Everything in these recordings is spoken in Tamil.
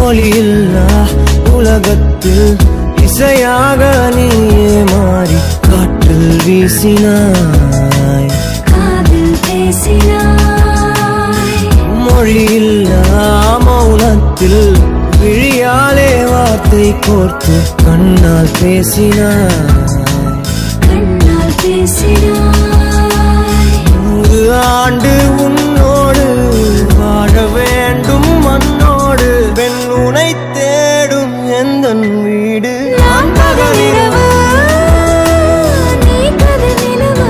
மொழியில்லா உலகத்தில் இசையாக நீயே மாறி காற்றில் வீசினாய், காதில் பேசினாய். மொழியில்லா மௌனத்தில் விழியாலே வார்த்தை கோர்த்து கண்ணால் பேசினாய், கண்ணால் பேசினாய். 100 ஆண்டு உன்னோடு வாழ வேண்டும் மண்ணோடு, பெண் உனை தேடும் எந்தன் வீடு. நான் பகலிரவு, நீ கதிர் நிலவு.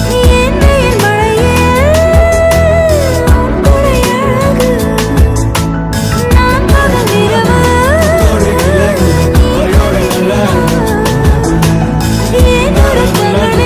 நீ என் மழையில் உன் கொடை அழகு. நான் பகலிரவு, நீ கதிர் நிலவு. என் உறக்கங்களில்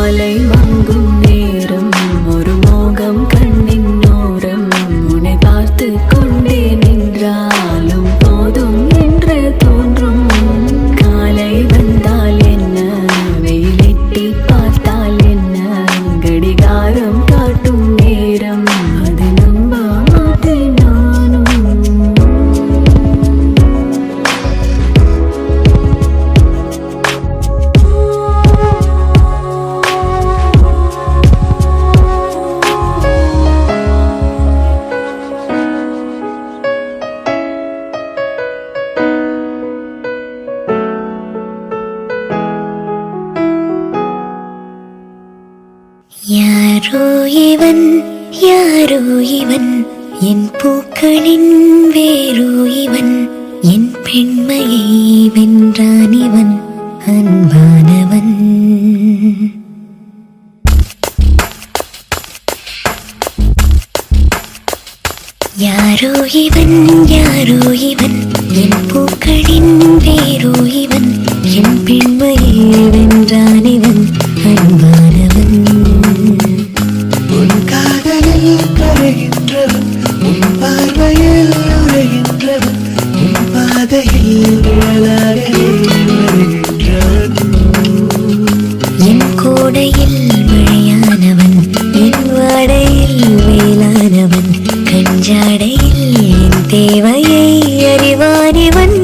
மாலை மங்கும் நேரம் ஒரு மோகம் கண்ணின் ஓரம் உன்னை பார்த்து கொண்டே நின்றாலும் போதும் என்று தோன்றும் காலை வந்தால் என்ன வெயிலிட்டி பார்த்தால் என்ன கடிகாரம் காட்டும் நேரம் அது நம்ப மாட்டேன் நானும் யாரோ இவன் யாரோ இவன் என் பூக்களின் வேரோ இவன் என் பெண்மையை வென்றான் இவன் அன்பானவன் யாரோ இவன் யாரோ இவன் என் பூக்களின் வேரோ இவன் என் பெண்மையை வென்றான் இவன் அன்பானவன் உன் காதலில் கரைகின்றவன் உன் பார்வையில் உரைகின்றவன் உன் பாதையில் நிழலாக வருகின்றவன் என் கோடையில் மழையானவன் என் வாடையில் வேளானவன் கஞ்சாடையில் என் தேவையை அறிவானிவன்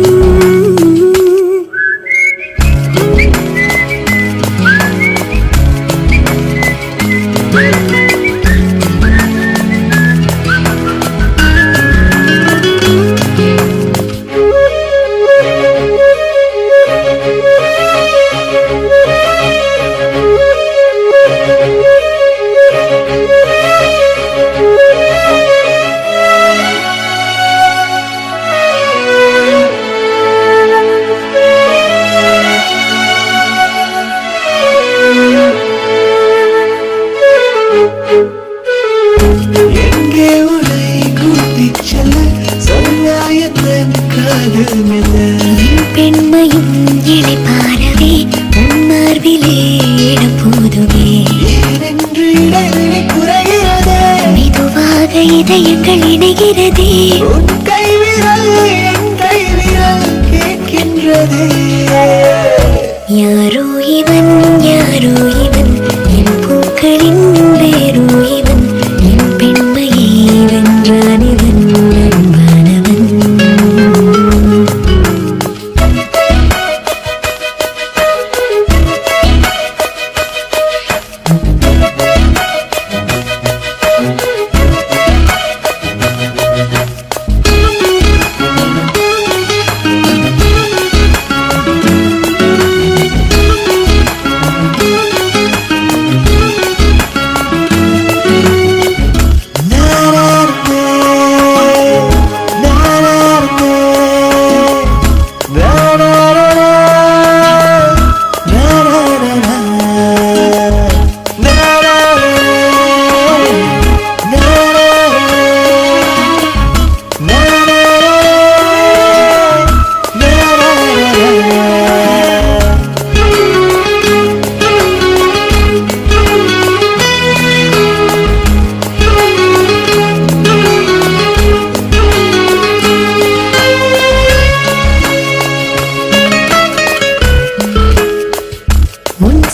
எங்கே உன்னை கூட்டிச் செல்ல சொன்னாயத்தன் காதல் மெல்ல என் பெண்மையும் இழைப்பாரவே உன்மார்பிலே இடம் போதுவே ஏனென்று இடைவெளி குறைகிறதே மெதுவாக இதயங்கள் இணைகிறதே உன் கைவிரல் என் கைவிரல் கேட்கின்றதே யாரோ இவன் யாரோ இவன் என் பூக்களின் வேரோ இவன் என் பெண்மையை வென்றான் இவன் அன்பானவன்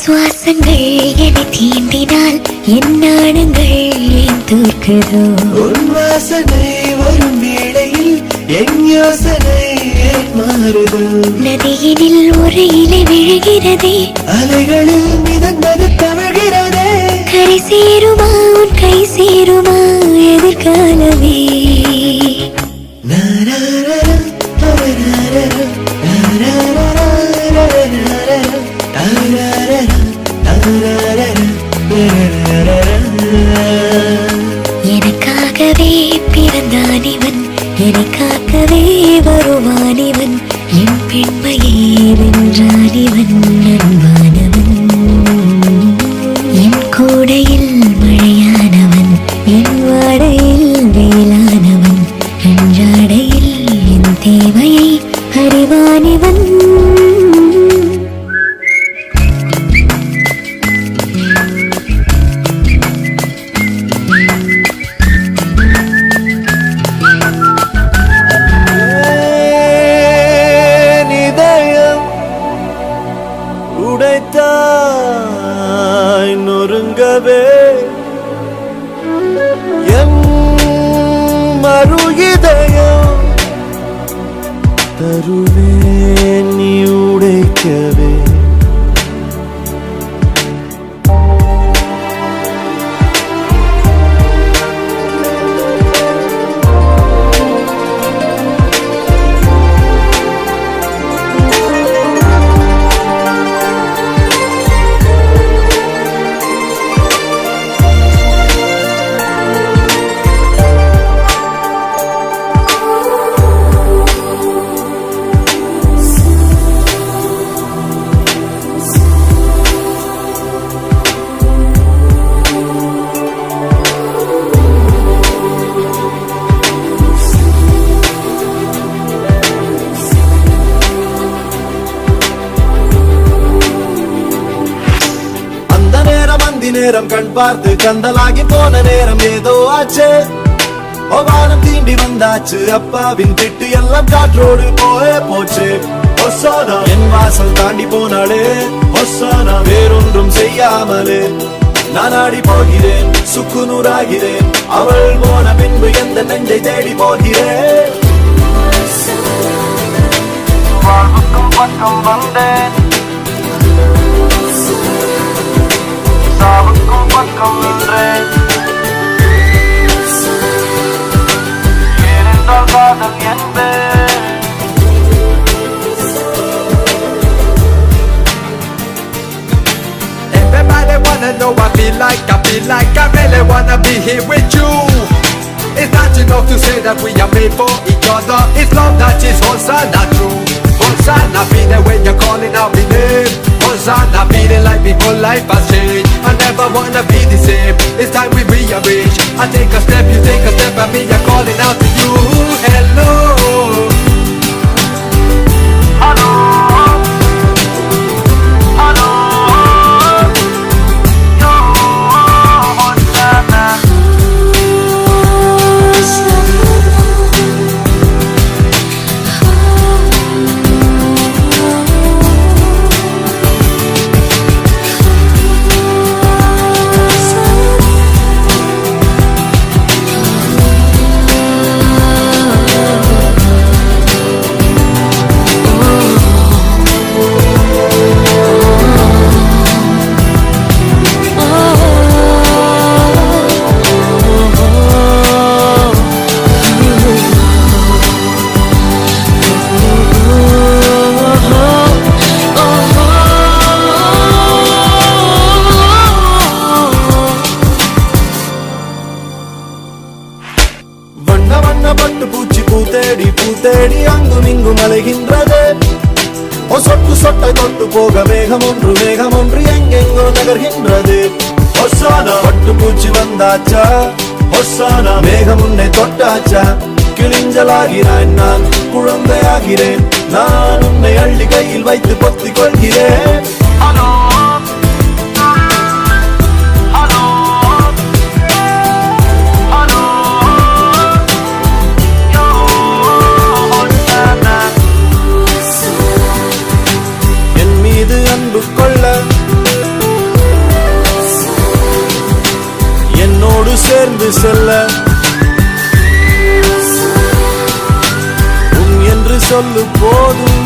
சுவாசங்கள் என்னை தீண்டினால் என் நாணங்கள் ஏன் தோற்குதோ உன் வாசனை வரும் வேளையில் என் யோசனை ஏன் மாறுதோ நதியினில் ஒரு இலை விழுகிறதே அலைகளில் மிதந்தது தவழ்கிறதே கரை சேருமா உன் கை சேருமா எதிர்காலமே எனக்காகவே பிறந்தான் இவன் எனக்காகவே வருவான் இவன் என் பெண்மையை வென்றான் இவன் அன்பானவன் நொறுங்கவே என் மறு இதயம் தருவேன் நீ உடைக்கவே. நேரம் கண் பார்த்து கந்தலாகி போன நேரம் ஏதோ ஆச்சு. வானம் தீண்டி வந்தாச்சு, அப்பாவின் திட்டு எல்லாம் காற்றோடு போச்சு. ஒசானா என் வாசல் தாண்டி போனாலே, ஒசானா வேறொன்றும் செய்யாமலே நான் ஆடி போகிறேன், சுக்கு நூறாகிறேன். அவள் போன பின்பு எந்த நெஞ்சை தேடி போகிறேன். வாழ்வுக்கும் பக்கம் வந்தேன், சாவுக்கும் பக்கம் நின்றேன். ஏனென்றால் காதல் என்பேன். Everybody wanna know I feel like I really wanna be here with you. It's not enough to say that we are made for each other. It's love that is Hosanna true. Hosanna feeling when you're calling out my name. Hosanna feeling like before life has changed. I never wanna be the same. It's time we rearrange. I take a step, you take a step, and me I'm calling out to you. Hello. Hello. Hello. பூத்தேடி அங்கும் இங்கும் அலைகின்றது. சொட்டு சொட்டை தொட்டு போக மேகம் ஒன்று எங்கெங்கோ நகர்கின்றது. ஒசானா பட்டு பூச்சி வந்தாச்சா, ஒசானா மேகம் உன்னை தொட்டாச்சா. கிழிஞ்சலாகிறான் நான், குழந்தையாகிறேன் நான், உன்னை அள்ளி கையில் வைத்து பொத்திக் கொள்கிறேன். என்னோடு சேர்ந்து செல்ல என்று சொல்லு போதும்.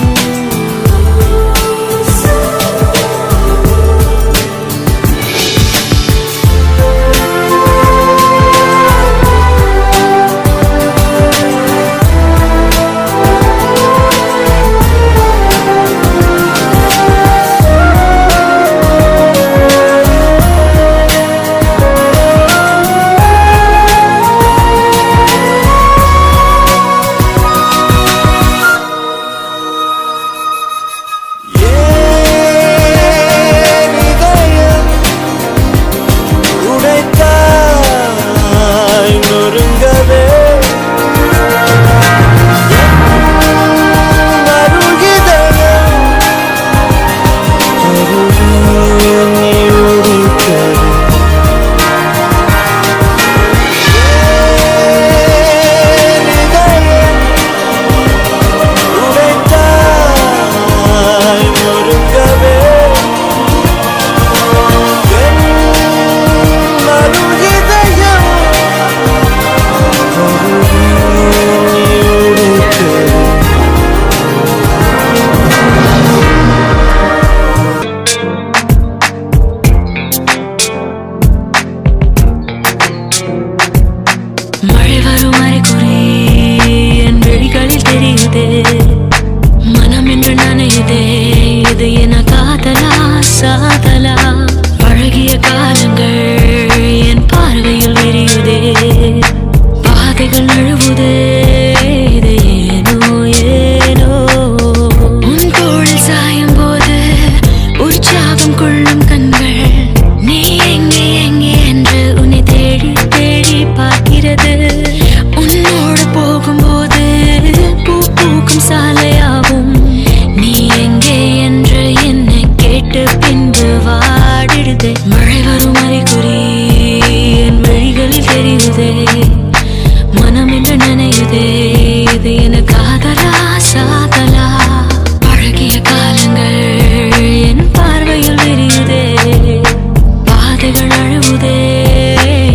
அழுவுதே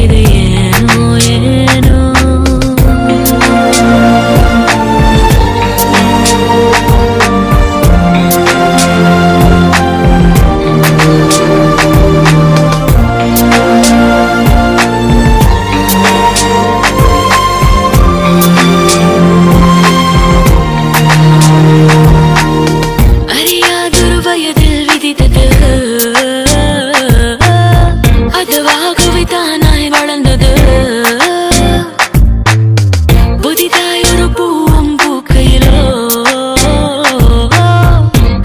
இது ஏனோ ஏனோ அறியாதொரு வயதில் விதித்தது அதுவாகவே தானாய் வளர்ந்தது புதிதாய் ஒரு பூவும் பூக்கையிலோ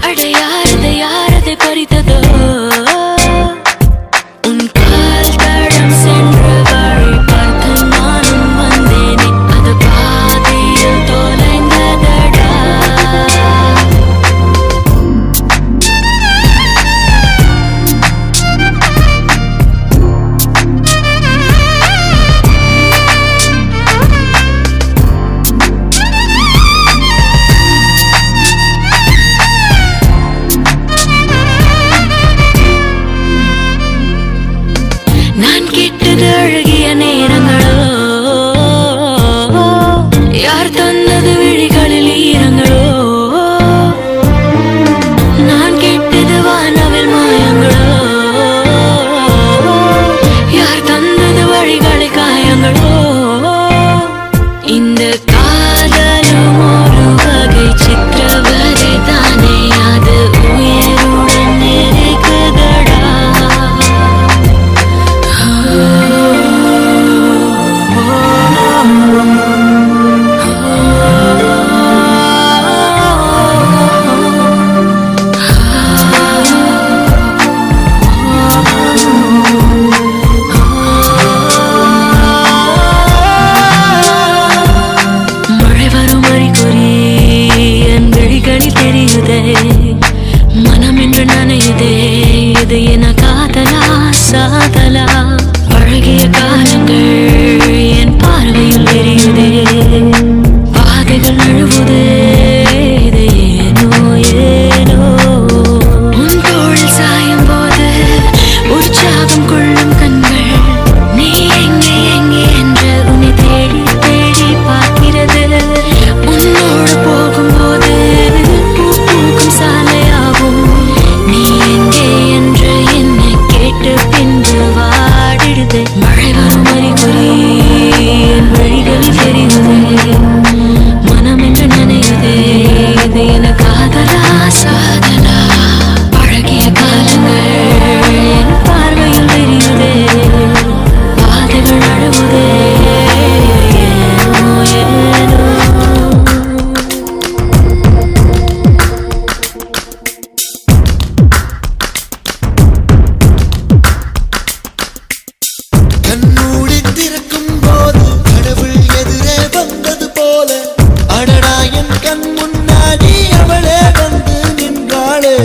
அடையாரதை யாரதை பறித்ததோ உன் கால் தடம் சென்ற வழி பார்த்து நானும் வந்தேனே அது பாதையில் தொலைந்ததடா நான் கேட்டது அழகிய நேரங்களோ யார் தந்தது விழிகளில் ஈரங்களோ நான் கேட்டது வானவில் மாயங்களோ யார் தந்தது வழிகளை காயங்களோ இந்த காதலும் ஒரு வகை சித்திரவதை தானே அது உயிருடன் இருக்குதடா மழை வரும் அறிகுறி என் விழிகளில் தெரியுதே மனம் என்று நனையுதே இது என காதலா சாதலா பழகிய காலங்கள் என் பார்வையில் விரியுதே பாதைகள் நழுவுதே இது ஏனோ ஏனோ உன் தோளில் சாயும் போது உற்சாகம் கொள்ளும் கண்கள் நீ எங்கே எங்கே என்று உன்னை தேடி தேடி பார்க்கிறது உன்னோடு போகும்போது பூ பூக்கும் சாலையாகும் நீ எங்கே என்று என்னை கேட்டு பின்பு வாடிடுது மழை வரும் அறிகுறி என் வழிகளில் தெரியுதே மனம் என்று நினையுதே இது என காதலா சாதலா பழகிய காலங்கள் என் பார்வையில் தெரியுதே பாதைகள் அழுவுதே ஏனோ ஏனோ கண்மூடி திறக்கும் போது கடவுள் எதிரே வந்தது போல அடடா என் கண் முன்னாடி அவளே வந்து நின்றாளே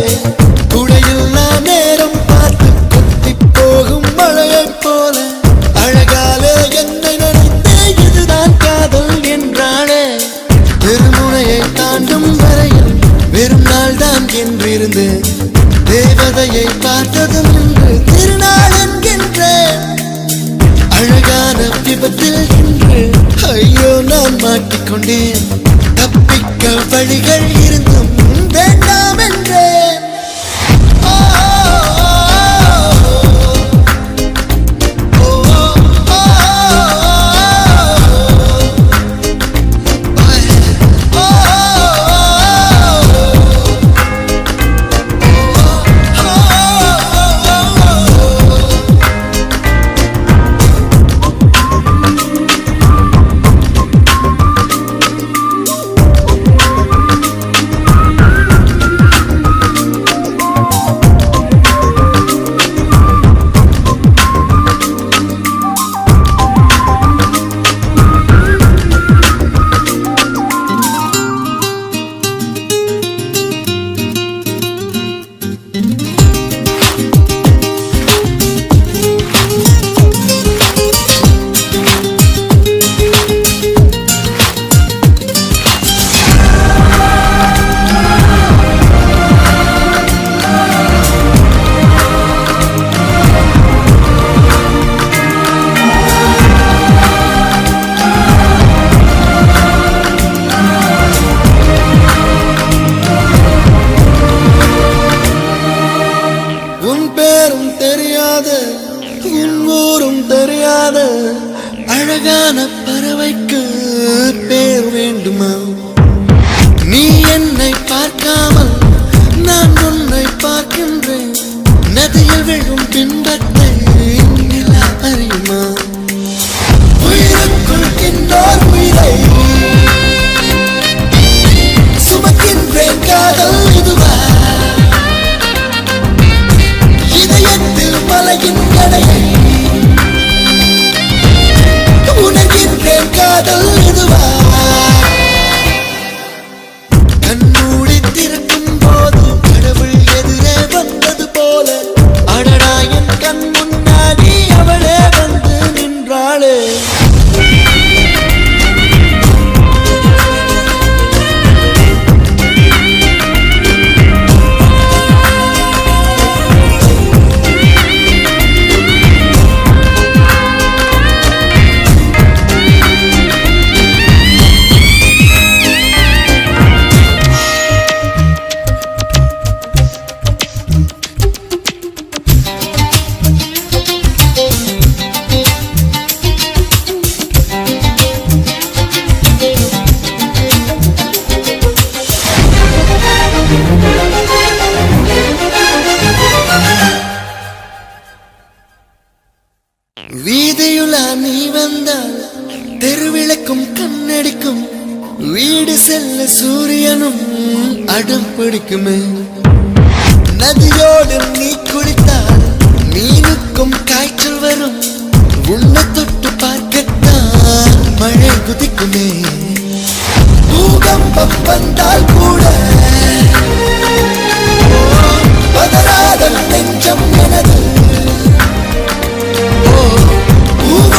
குடையில்லா நேரம் பார்த்து கொத்தி போகும் மழையைப் போல அழகாலே என்னை நினைத்தே இதுதான் காதல் என்றாளே பெருமுனையை தாண்டும் வரையில் வெறும் நாள் தான் என்றிருந்து தேவதையை பார்த்ததும் இன்று திருநாள் என்கின்றேன் அழகான விபத்தில் இன்று ஐயோ நான் மாட்டிக்கொண்டேன் தப்பிக்க வழிகள் இருந்தும் வேண்டாம் என்றேன் ஓ, ஓ, ஓ, ஓ, ஒன்றும் தெரியாத அழகான பறவைக்கு பேர் வேண்டுமா? நீ என்னை பார்க்காமல் நான் உன்னை பார்க்கின்றேன். நதியில் விழும் பின்பத்தை நிலா அறியுமா? உயிருக்குள் இன்னொரு உயிரை சுமக்கின்றேன். காதல் இதுவா? இதயத்தில் மலையின் கடையை உணர்கின்றேன். காதல் இதுவா? கண்மூடி திறக்கும் போது கடவுள் எதிரே வந்தது போல அடடா என் கண் முன்னாடி அவளே வந்து நின்றாளே. வீதியுலா நீ வந்தால் தெருவிளக்கும் கண்ணடிக்கும். வீடு செல்ல சூரியனும் அடம் பிடிக்குமே. நதியோடு நீ குளித்தால் மீனுக்கும் காய்ச்சல் வரும். உன்னை தொட்டு பார்க்கத்தான் மழை குதிக்குமே. பூகம்பம் வந்தால் கூட பதறாத நெஞ்சம் எனது.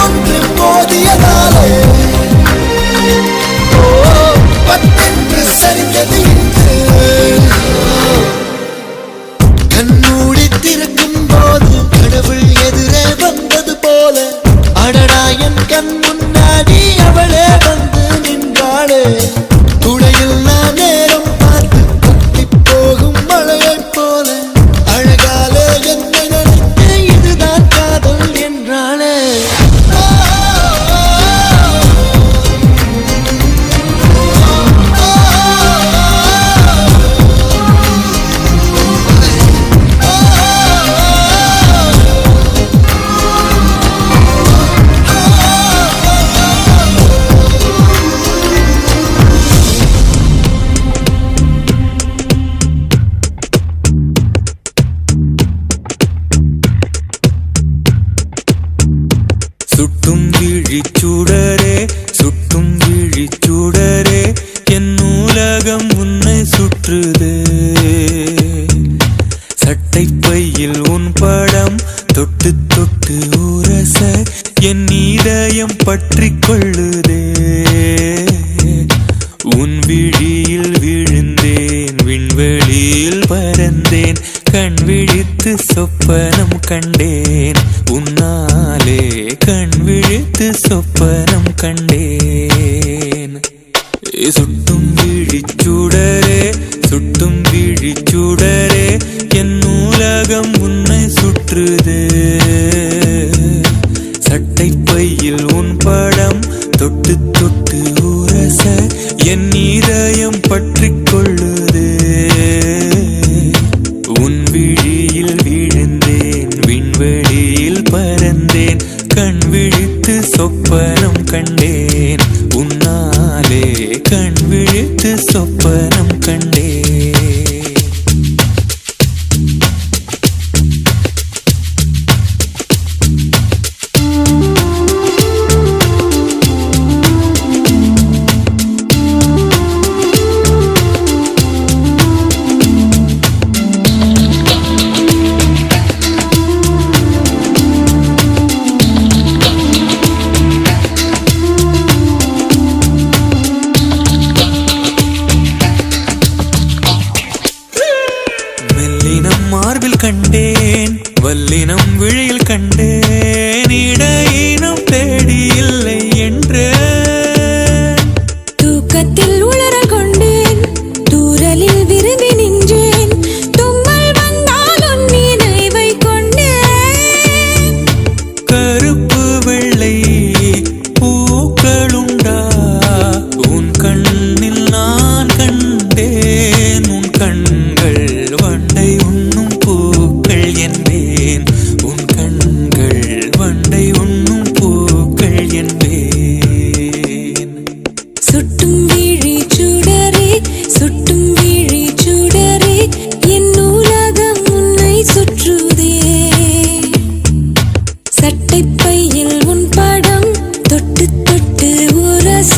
ஒன்று மோதியதாலே பத்தென்று சரிந்தது இன்று. கண்மூடி திறக்கும் போது கடவுள் எதிரே வந்தது போல அடடா என் கண் முன்னாடி அவளே வந்து நின்றாளே. துளையில் நான் நேரம் பார்த்து கொட்டி போகும் மழையைப் போல அழகாலே என்னை நினைத்து இதுதான் காதல் என்றாளே. சுட்டும் விழிச்சூடரே சுட்டும் விழிச்சூடரே என் நூலகம் உன்னை சுற்றுதே. சட்டை பையில் உன் படம் தொட்டு தொட்டு உரச என் இதயம் பற்றி கொள்ளுதே. உன் விழியில் விழுந்தேன் விண்வெளியில் பறந்தேன். கண் விழித்து சொப்பனம் கண்டேன் உன்னாலே. கண் விழித்து சொப்பனம் கண்டேன். சுட்டும் விழிச்சூடரே சுட்டும் விழிச்சூடரே என் நூலகம் உன்னை சுற்றுதே. சட்டை பையில் உன் படம் தொட்டு தொட்டு உரச என் இதயம் பற்றி கொள்ளுதே. உன் விழியில் விழுந்தேன் விண்வெளியில் பறந்தேன். கண் விழித்து சொப்பனம் கண்டேன் உன்னாலே. கண் விழித்து சொப்பனம் கண்டேன். சட்டைப்பையில் உன் படம் தொட்டு தொட்டு உரச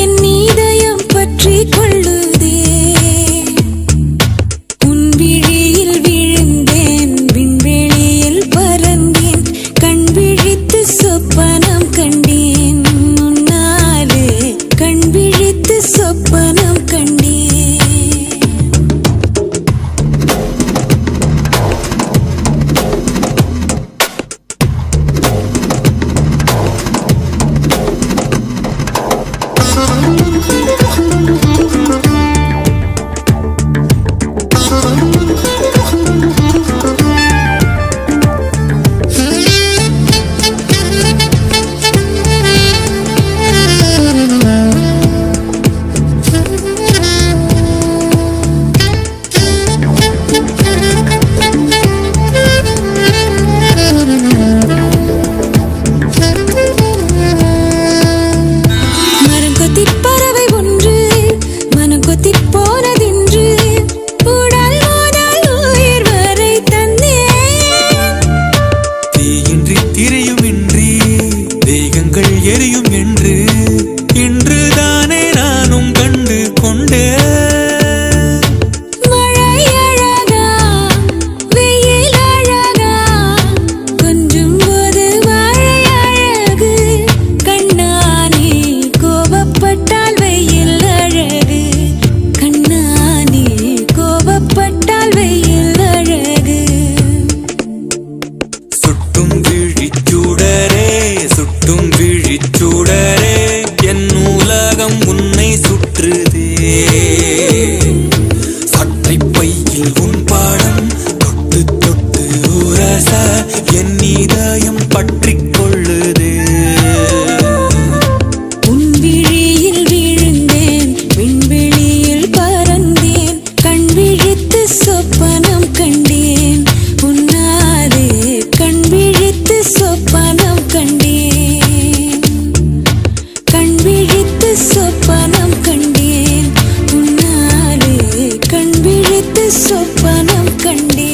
என் இதயம் பற்றி கொள்ளுதே உன் விழியில் விழுந்தேன் விண்வெளியில் பறந்தேன் கண் விழித்து சொப்பனம் கண்டேன் உன்னாலே கண் விழித்து சொப்பனம் கண்டேன் எரியும் என்று இன்றுதானே நானும் கண்டு கொண்டேன் மழை அழகா வெயில் அழகா கொஞ்சம் போது மழை அழகு கண்ணானே கோபப்பட்டால் வெயில் அழகு கண்ணானே கோபப்பட்டால் வெயில் அழகு சுட்டும் விழிச்சூடரே சுட்டும் விழிச்சூடரே என் உலகம் உன்னை சுற்றுதே சட்டைப்பையில் உன் பாடம் தொட்டு தொட்டு உரச என் இதயம் பற்றிக் கொள்ளுதே உன் விழியில் விழுந்தேன் விண்வெளியில் பறந்தேன் கண் விழித்து சொப்பனம் கண்டேன் உன்னாலே கண் விழித்து சொப்பனம் கண்டேன் கண் விழித்து சொப்பனம் கண்டேன் உன்னாலே கண் விழித்து சொப்பனம் கண்டேன்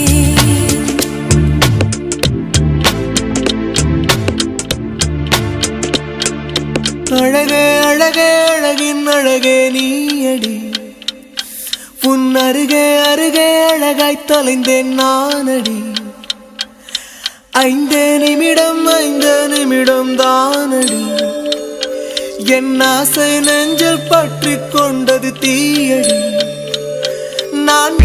அழகே அழகே அழகின் அழகே நீயடி உன் அருகே அருகே அழகாய் தொலைந்தேன் நானடி 5 நிமிடம் தானடி என் ஆசை நெஞ்சில் பற்றிக் கொண்டது தீயடி நான்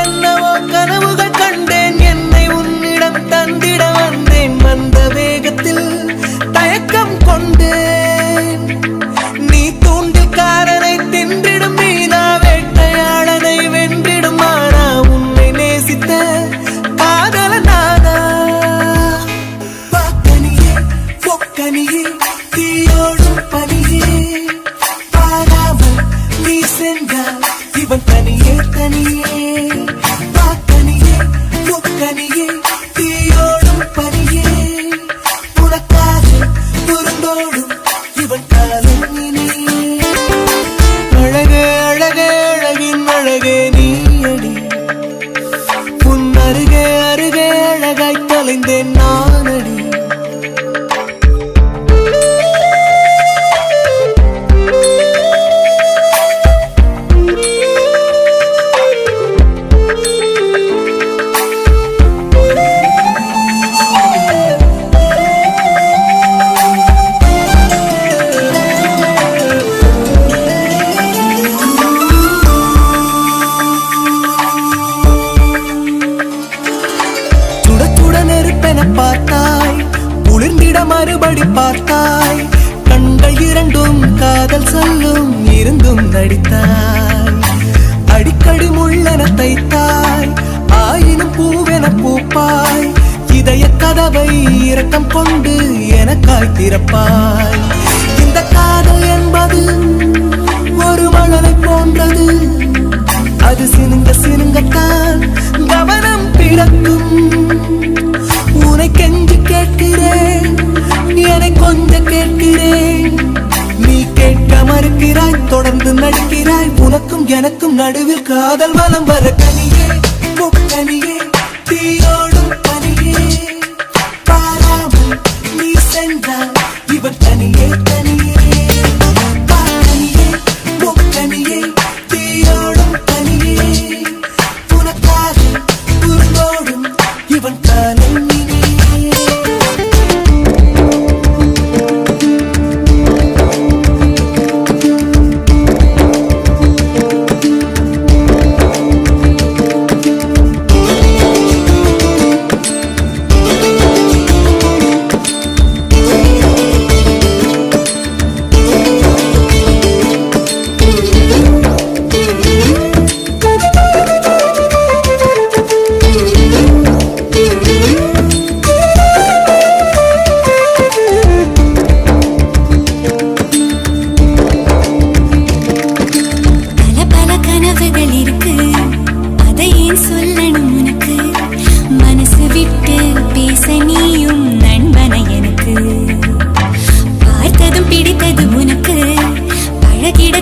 என்னவோ கனவுகள் கண்டேன் என்னை உன்னிடம் தந்திட வந்தேன் வந்த வேகத்தில் தயக்கம் கொண்டேன் நீ தூண்டில்காரனை தின்றிடும் மீனா வேட்டையாளனை வென்றிடும் ஆனா உன்னை நேசித்த காதல நானா பாக்கனியே பொக்கனியே தீயோடும் பனியே பாராமல் நீ சென்றால் இவன் தனியே தனியே பாக்கனியே பொக்கனியே தீயோடும் பனியே உனக்காக புறந்தோடும் இவன் காலம் இனியே அழகே அழகே அழகின் அழகே நீயடி உன் அருகே அருகே அழகாய் தொலைந்தேன் நானடி பார்த்தாய் குளிர்ந்திட மறுபடி பார்த்தாய் கண்கள் இரண்டும் காதல் சொல்லும் இருந்தும் நடித்தாய் அடிக்கடி முள்ளென தைத்தாய் ஆயினும் பூவென பூப்பாய் இதய கதவை இரக்கம் கொண்டு எனக்காய் திறப்பாய் இந்த காதல் என்பது ஒரு மழலை போன்றது அது சினுங்க சினுங்கத்தான் கவனம் பிறக்கும் உன்னை கெஞ்சி கேட்கிறேன் என்னை கொஞ்சம் கேட்கிறேன் நீ கேட்க மறுக்கிறாய் தொடர்ந்து நடிக்கிறாய் உனக்கும் எனக்கும் நடுவில் காதல் வலம் வர கனியே முக்கனியே தீயோடும் பனியே பாராமல் இவன் தனியே தனியே காக்கனியே முக்கனியே தீயோடும் தனியே உனக்காக உருந்தோடும் இவன் காலம்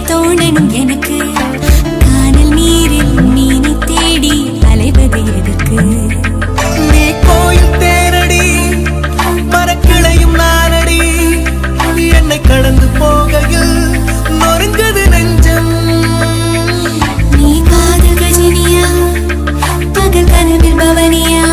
தோணனும் எனக்கு கானல் நீரில் மீனை தேடி அலைவது எதற்கு நீ கோயில் தேரடி மரக்கிளையும் நானடி என்னை கடந்து போகையில் நொறுங்குது நெஞ்சம் நீ காதல் கஜினியா பகல் கனவில் பவனியா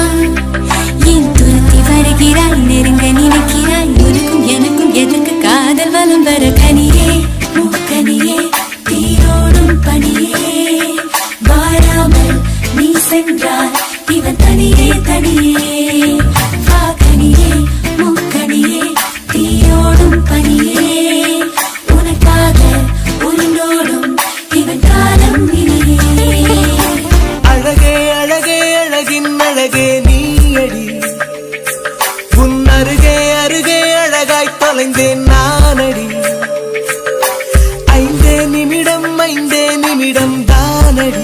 என் துரத்தி வருகிறாய் நெருங்க நினைக்கிறாய் உனக்கும் எனக்கும் எதற்கு காதல் வலம் வர கனியே முக்கனியே தீரோடும் பனியே வாராமல் நீ சென்றால் இவன் தனியே தனியே வாக்கனியே முக்கனியே தீரோடும் பனியே உனக்காக உருண்டோடும் இவன் காலம் இனியே அழகே அழகே அழகின் அழகே நீயடி உன் அருகே அருகே அழகாய் தொலைந்தேன் நானடி ஐந்தே நிமிடம் தானடி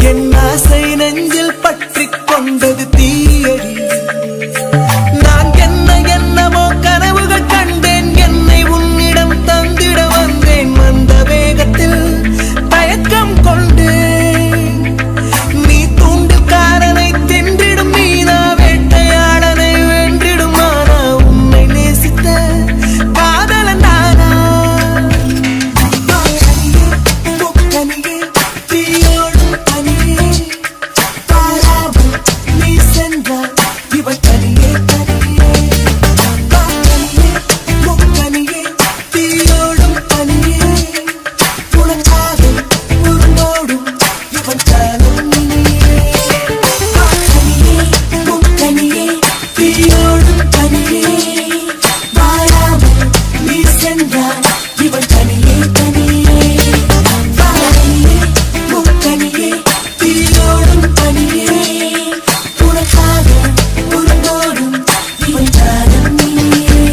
என் ஆசை நெஞ்சில் பற்றிக் கொண்டது தீயடி நான் என்னவோ கனவுகள் கண்டேன் என்னை உன்னிடம் தந்திட வந்தேன் வந்த வேகத்தில் தயக்கம் கொண்டேன் நீ தூண்டுக்காரனை தின்றிடும் மீனா வேட்டையாளனை வென்றிடும் ஆனா உன்னை நேசித்த காதலன் நானா முக்கனியே தீயோடும் தனியே பாராமல் நீ சென்றால் இவன் தனியே தனியே காக்கனியே முக்கனியே தீயோடும் தனியே உனக்காக உருண்டோடும் இவன் காலம் இனியே காக்கனியே முக்கனியே தீயோடும் தனியே வாராமல் நீ சென்றால் இவன் தனியே தனியே காக்கனியே முக்கனியே தீயோடும் தனியே உனக்காக உருண்டோடும் இவன் காலம் இனியே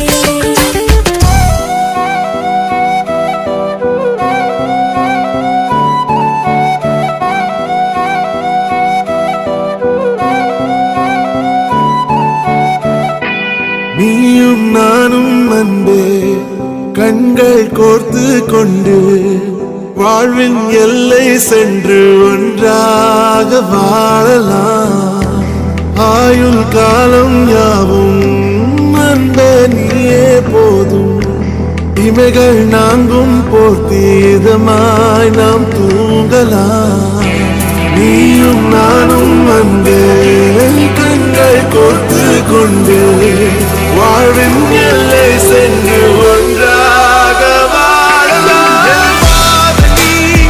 நீயும் நானும் அன்பே கண்கள் கோர்த்து கொண்டு வாழ்வின் எல்லை சென்று ஒன்றாக வாழலாம் ஆயுள் காலம் யாவும் அன்பே நீயே போதும் இமைகள் நான்கும் போர்த்தீதமாய் நாம் தூங்கலாம் நீயும் நானும் அன்பே கண்கள் கோர்த்து கொண்டு வாழ்வின் எல்லை சென்று ஒன்றாக வாழலாம்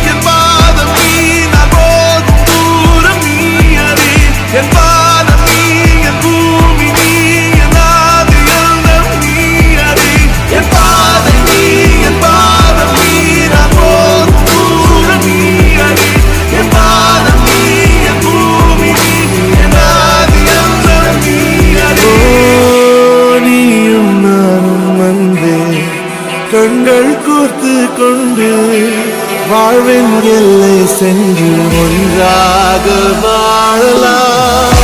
என் பாதம் நீ நான் போகும் தூரம் நீ அறி என் பாதம் நீ என் பூமி நீ என் ஆதி எல்லாம் நீ அறி என் பாதம் நீ நான் போகும் தூரம் நீ அறி என் பாதம் நீ என் பூமி நீ என் ஆதி எல்லாம் நீ அறி நீயும் நானும் அன்பே கண்கள் கோர்த்து கொண்டு வாழ்வின் எல்லை சென்று ஒன்றாக வாழலாம்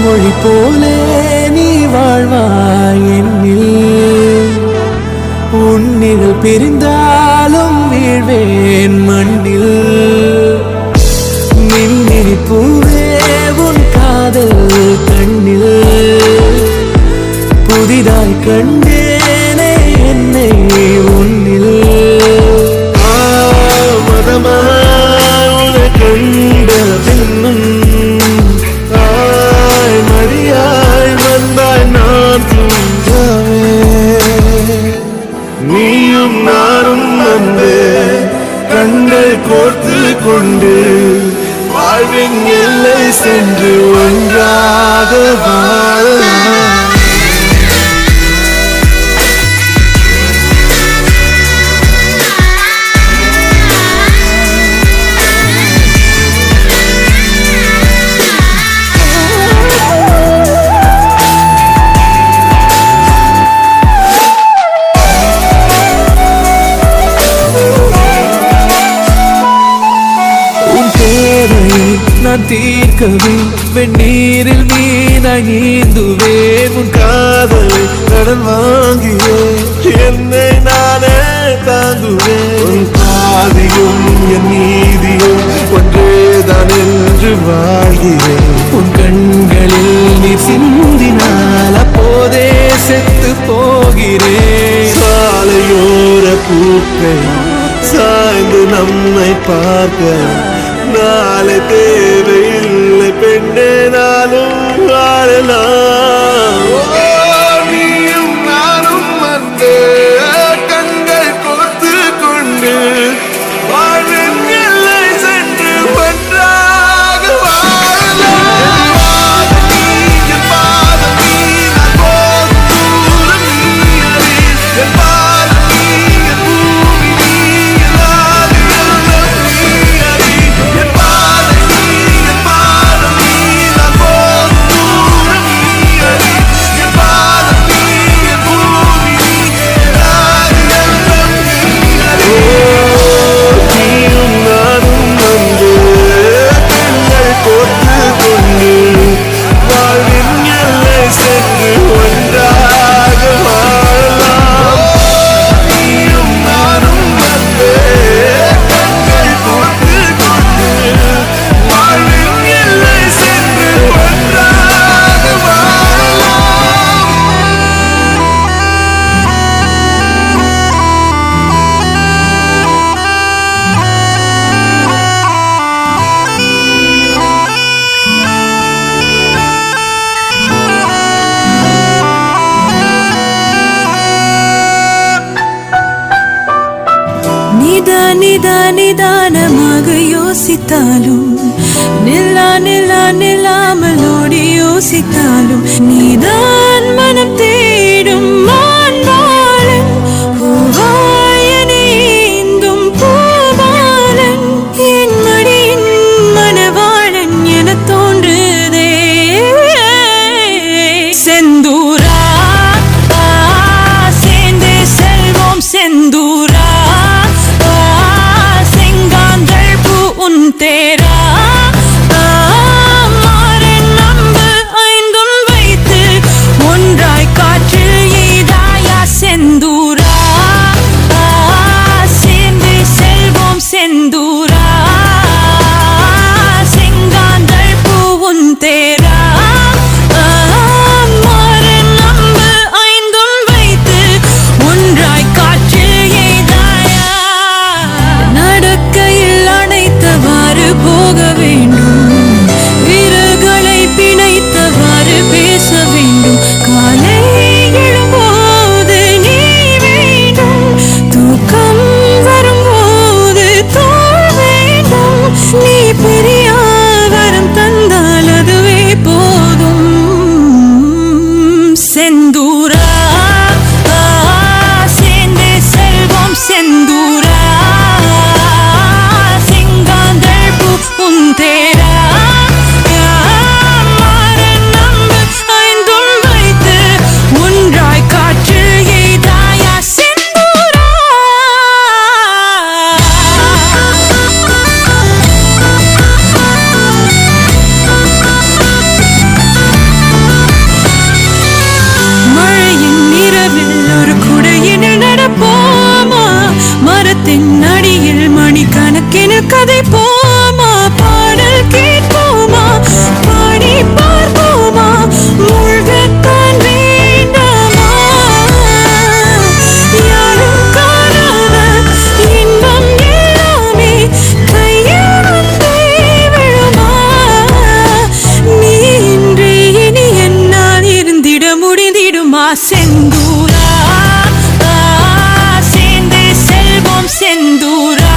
மொழி போலே நீ வாழ்வாய் என்னில் உன்னிகள் பிரிந்தாலும் வீழ்வேன் மண்ணில் மின்னினி பூவே உன் காதல் கண்ணில் புதிதாய் கண்டேனே என்னை உன்னில் மதமாய் கண்ட பின்னும் தாய் மடியாய் வந்தாய் நான் தூங்கவே நீயும் நானும் வந்து கண்கள் கோர்த்து கொண்டு வாழ்வின் எல்லை சென்று ஒன்றாக வாழலாம் நான் தீர்க்கவே வெந்நீரில் மீனாய் நீந்துவேன் உன் காதலை கடன் வாங்கியே என்னை நானே தாங்குவேன் உன் பாதியும் என் நீதியும் ஒன்றேதான் என்று வாழ்கிறேன் உன் கண்களில் நீ சிந்தினால் அப்போதே செத்து போகிறேன் சாலையோர பூக்கள் சாய்ந்து நம்மை பார்க்க நாளை தேவையில்லை பெண்ணே நானும் வாழலாம் நீயும் நானும் வந்து கண்கள் கோர்த்து கொண்டு வாழ்வின் எல்லை சென்று ஒன்றாக வாழலாம் நிதானமாக யோசித்தாலும் நில்லாமல் ஓடி யோசித்தாலும் நீதான் மனம் தேடும் மான்பாலன் பூவாயனேந்தும் பூபாலன் என் மடியின் மணவாளன் என தோன்றுதே செந்தூரா சேர்ந்து செல்வோம் செந்தூரா தேரா மாறன் நம்பு ஐந்தும் வைத்து கதை போமா, பாடல் கேட்போமா, பாடி பார்ப்போமா, மூழ்கத்தான் வேண்டாமா? யாரும் காணாத இன்பம் எல்லாமே கையில் வந்தே விழுமா? நீ இன்றி இனி என்னால் இருந்திட முடிந்திடுமா? செந்தூரா சேர்ந்தே செல்வோம் செந்தூரா,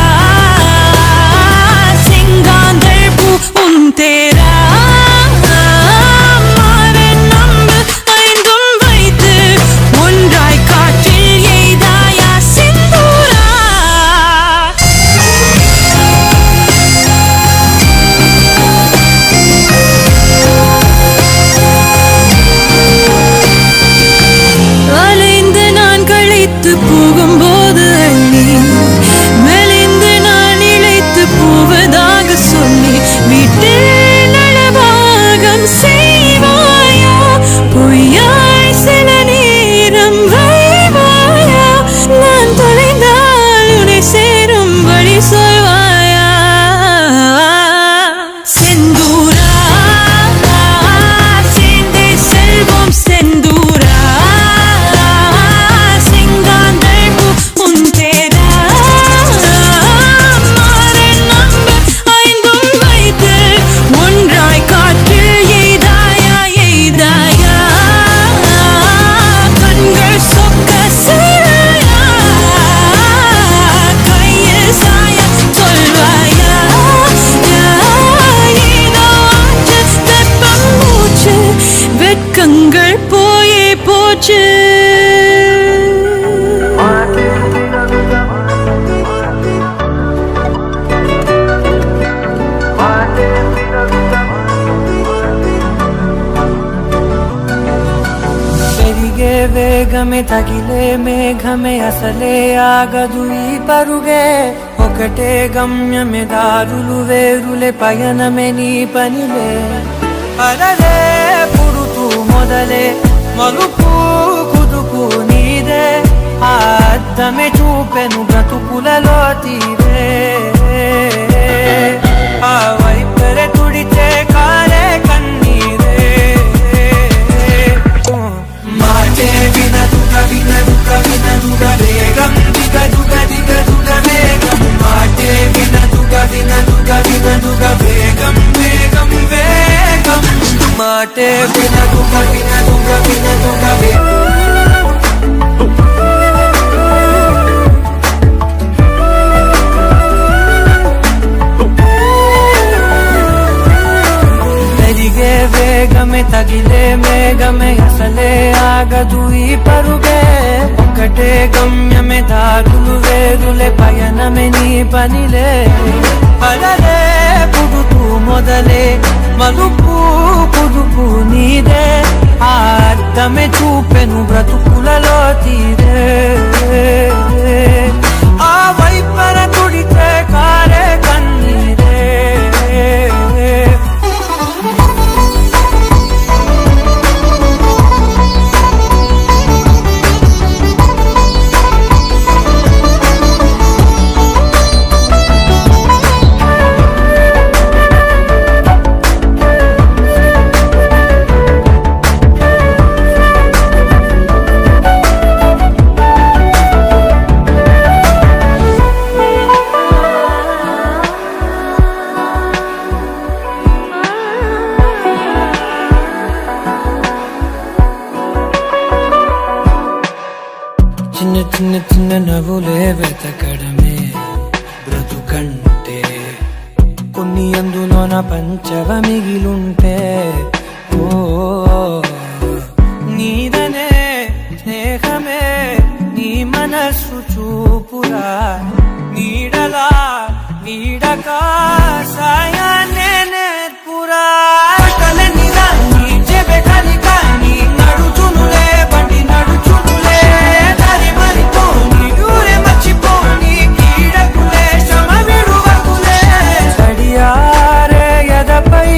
செங்காந்தள் பூ உன் தேரா, மாறன் நம்பு ஐந்தும் வைத்து ஒன்றாய் காற்றில் எய்தாயா செந்தூரா? அலைந்து நான் களைத்து போகும்போது அள்ளி, மெலிந்து நான் இழைத்து போவதாக சொல்லி வீட்டில் நலபாகம் செய்வாயா? பொய்யாய் சில நேரம் வைவாயா? நான் தொலைந்தால் உன்னை சேரும் வழி சொல்வாயா? செந்தூரா சேர்ந்தே செல்வோம் செந்தூரா, செங்காந்தள் பூ உன் தேரா, மாறன் நம்பு ஐந்தும் வைத்து ஒன்றாய் காற்றில் எய்தாயா எய்தாயா? கண்கள் சொக்க செய்வாயா? கையில் சாய சொல்வாயா? ஏதோ ஆச்சு வெப்பம் மூச்சு, வெட்கங்கள் போயே போச்சு. పెరిగే వేగమే తగిలే మేఘమే అసలే ఆగదు ఈ పరుగే, ఒకటే గమ్యమే దారులు వేరులే పయనమే నీ పనిలే. అలలే పుడుతూ మొదలే మలుపు కుదుపు నీదే, ఆ అద్దమే చూపెను బ్రతుకులలో తీరే. ఆ వైపరే తుడిచే కారే కన్నీరే. మాటే వినదుగ వినదుగ వినదుగ వేగం దిగదుగ దిగదుగ వేగం. మాటే వినదుగ వినదుగ వినదుగ వేగం వేగం వేగం. మాటే వినదుగ వినదుగ వినదుగ వేగం. పెరిగే వేగమే తగిలే మేఘమే అసలే ఆగదు ఈ పరుగే, ఒకటే గమ్యమే దారులు వేరులే పయనమే నీ పనిలే. అలలే పుడుతూ మొదలే మలుపు కుదుపు నీదే, ఆ అద్దమే చూపెను బ్రతుకులలో తీరే. ఆ వైపర తుడితే కారే కన్నీరే. చిన్న చిన్న చిన్న నవ్వులే వెతకడమే బ్రతుకంటే, కొన్ని అందులోన పంచవ మిగిలుంటే. ఓ నీదనే స్నేహమే నీ మనస్సు చూపురా, నీడలా నీడక సాయాన్నే నేర్పురా. నీ చెబె కలి కానీ నడుచునులే బండి నడుచునులే, దారి మరిపోని ఊరే మర్చిపోని కీడకులే శ్రమ విడువకులే. చడియారే ఎదపై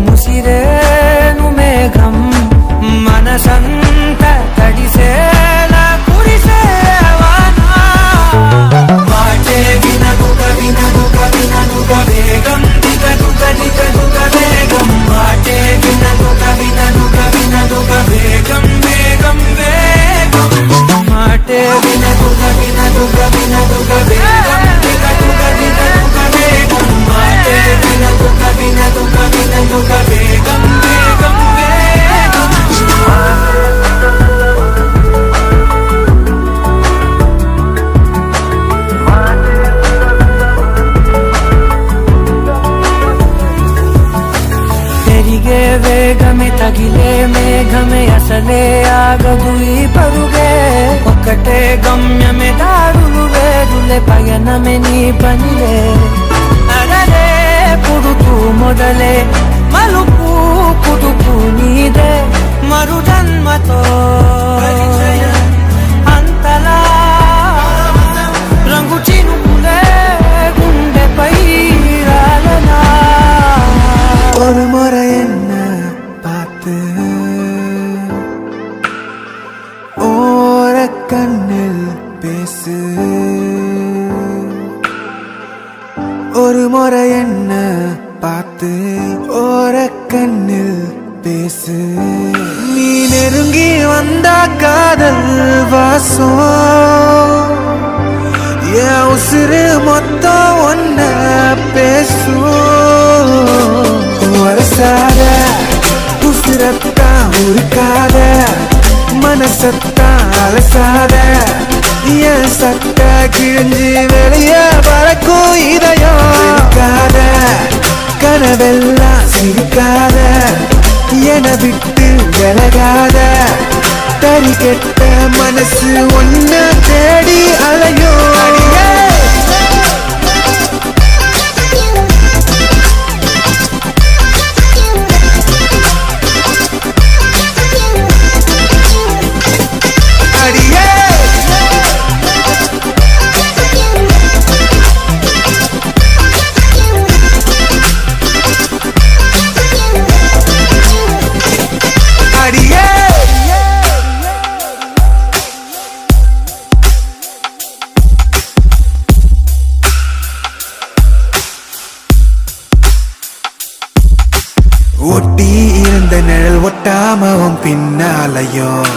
ముసిరేను మేఘం, మనసంత తడిసేలా కురిసేవానా. మాటే వినదుగ వినదుగ విన బంధమే అసలే ఆగదు ఈ పరుగే ఒక్కటే గమ్యమే దారులు వేరులే పయనమే నీ పనిలే అరలే పుడుతూ మొదలే మలుపు పుదుపు నీదే మరు జన్మతో అంతలా రంగు చినుకులే గుండెపై రాలనా ஒரு முறை என்ன பார்த்து ஓர கண்ணில் பேசு ஒரு முறை என்ன பார்த்து ஓர கண்ணில் பேசு நீ நெருங்கி வந்த காதல் வாசம் என் உசுறு மொத்தம் ஒன்ன பேசும் வரசாத உசுரத்தான் உருக்காத மனசத்தான் அலசாத என் சட்ட கிழிஞ்சு வெளிய பறக்கும் இதயம் இருக்காத கனவெல்லாம் சிரிக்காத என விட்டு விலகாத தறி கெட்ட மனசு ஒன்ன தேடி அலையும் அடியே ஒட்டி இருந்த நிழல் ஒட்டாமவும் பின்னாலையும்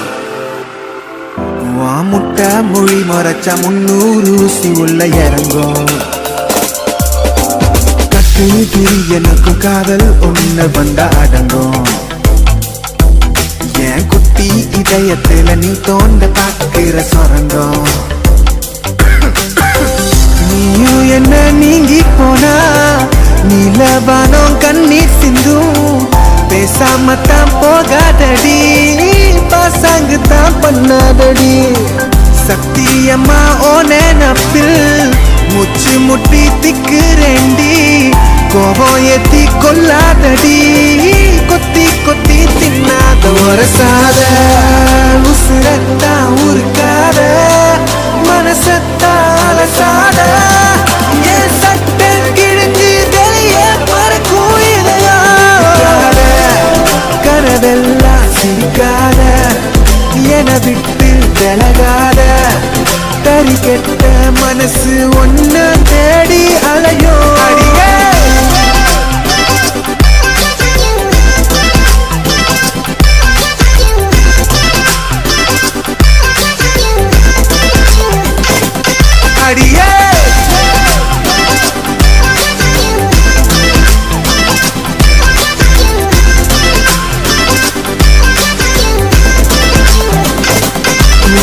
முட்டை மொழி மறைச்சா 300 ஊசி உள்ள இறங்கும் கட்டு திரி எனக்கும் காதல் ஒண்ணு வந்தா அடங்கும் என் குட்டி இதயத்துல நீ தோண்ட பார்க்கிற சொரங்கம் நீயும் என்ன நீங்கி போனா நீலவானம் கண்ணீர் சிந்தும் பேசாமத்தான் போகாதடி பாசாங்கு தான் பண்ணாதடி சத்தியம்மா ஓ நினப்பில் முச்சு முட்டி திக்குறேண்டி கோபம் ஏத்தி கொல்லாதடி கொத்தி கொத்தி தின்னாத வரசாத உசுரத்தான் உருக்காத மனசத்தான் அலசாத என் சட்ட கிழிஞ்சு வெளிய பறக்கும் இதயம் கனவெல்லாம் சிரிக்காத என விட்டு விலகாத தறி கெட்ட மனசு ஒன்ன தேடி அலையும் அடியே அடியே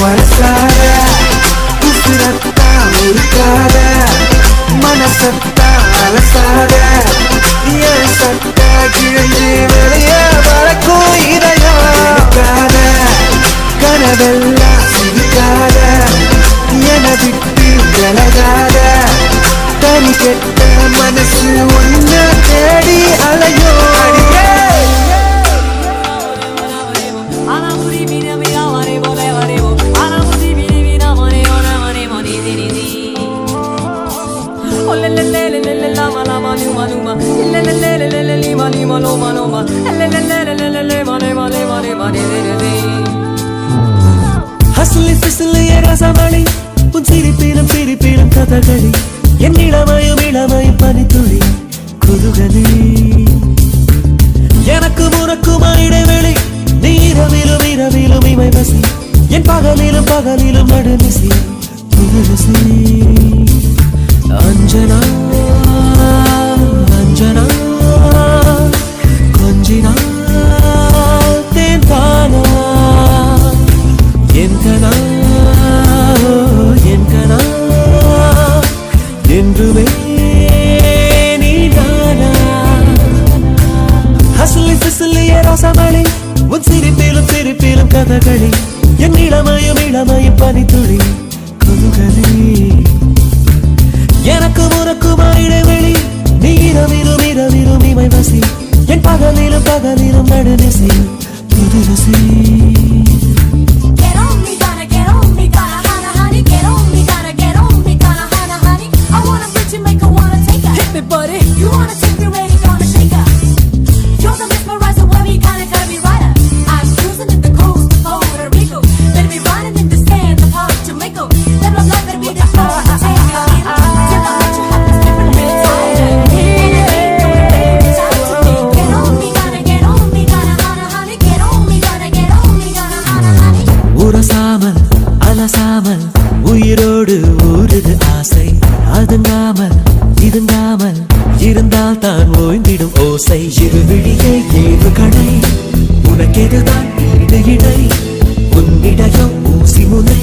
வரசாத உசுரத்தான் உருக்காத மனசத்தான் அலசாத என் சட்ட கிழிஞ்சு வெளிய பறக்கும் இதயம் இருக்காத கனவெல்லாம் சிரிக்காத என விட்டு விலகாத தனி கெட்ட மனசு ஒன்ன தேடி அலையும் அடியே ஹஸ்லி ஃபிஸ்லி ரசமணி உன் சிரிப்பிலும் சிரிப்பிலும் கதகளி என் இளமையும் பனித்துளி குதுகலி எனக்கு உனக்குமா இடைவெளி நீ இரவிலும் இமை பசி என் பகலிலும் நடுநிசி புதுசி அஞ்சனா அஞ்சனா கொஞ்சினா தேன்பானா என்கனா என்கனா என்றுமே நீ நானா ஹஸ்லி ஃபிஸ்லி ரசமணி உன் சிரிப்பிலும் கதகளி என் இளமயம் இளமயம் பனித்துளி குதுகலி எனக்கு உனக்குமா இடைவெளி நீ இரவிலும் இரவிலும் இமை வசி என் பகலிலும் பகலிலும் நடுநிசி புதுரசி உரசாமல் அலசாமல் உயிரோடு ஊறுது ஆசை அதுங்காமல் இதுங்காமல் இருந்தால் தான் ஓய்ந்திடும் ஓசை இரு விழியே ஏழு கடை உனக்கெதுதான் ஈடு இடை உன்னிடையோ ஊசி முனை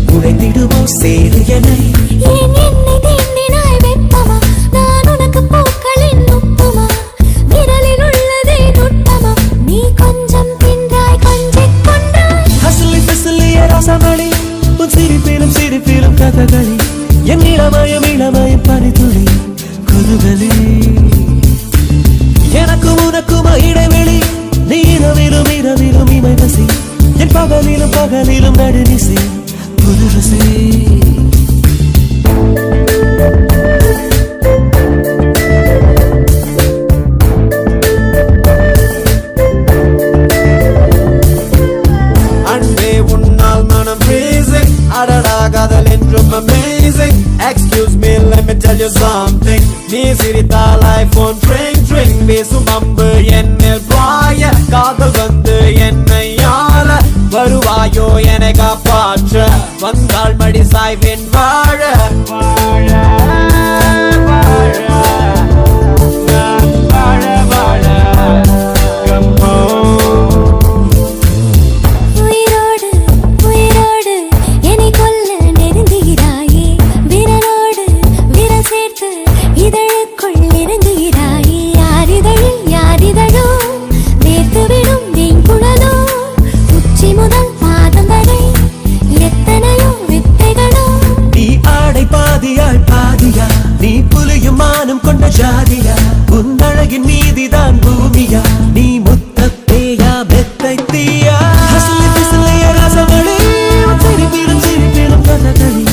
உடைந்திடுமோ சேரு எனை உன் சிரிப்பிலும் சிரிப்பிலும் கதகளி என் இளமயம் இளமயம் பனித்துளி குதுகலி எனக்கும் உனக்குமா இடைவெளி நீ இரவிலும் இரவிலும் இமை வசி என் பகலிலும் பகலிலும் நடுநிசி புதுரசி Amazing. Excuse me, let me tell you something. நீ சிரித்தால் ஐபோன் ட்ரிங் ட்ரிங் பேசும் அம்பு என்னில் பாய காதல் வந்து என்னை ஆள வருவாயோ என்னை காப்பாற்ற வந்தாள் மடி சாய்வேன் வாழ வாழ வாழ வாழ வாழ come home. நீ புலியும் மானம் கொண்ட ஜாதியா உன் அழகின் மீதிதான் பூமியா நீ முத்தப்பேயா மெத்தை தீயா ரசமளி சிரிப்பிலும் சிரிப்பிலும் கதகளி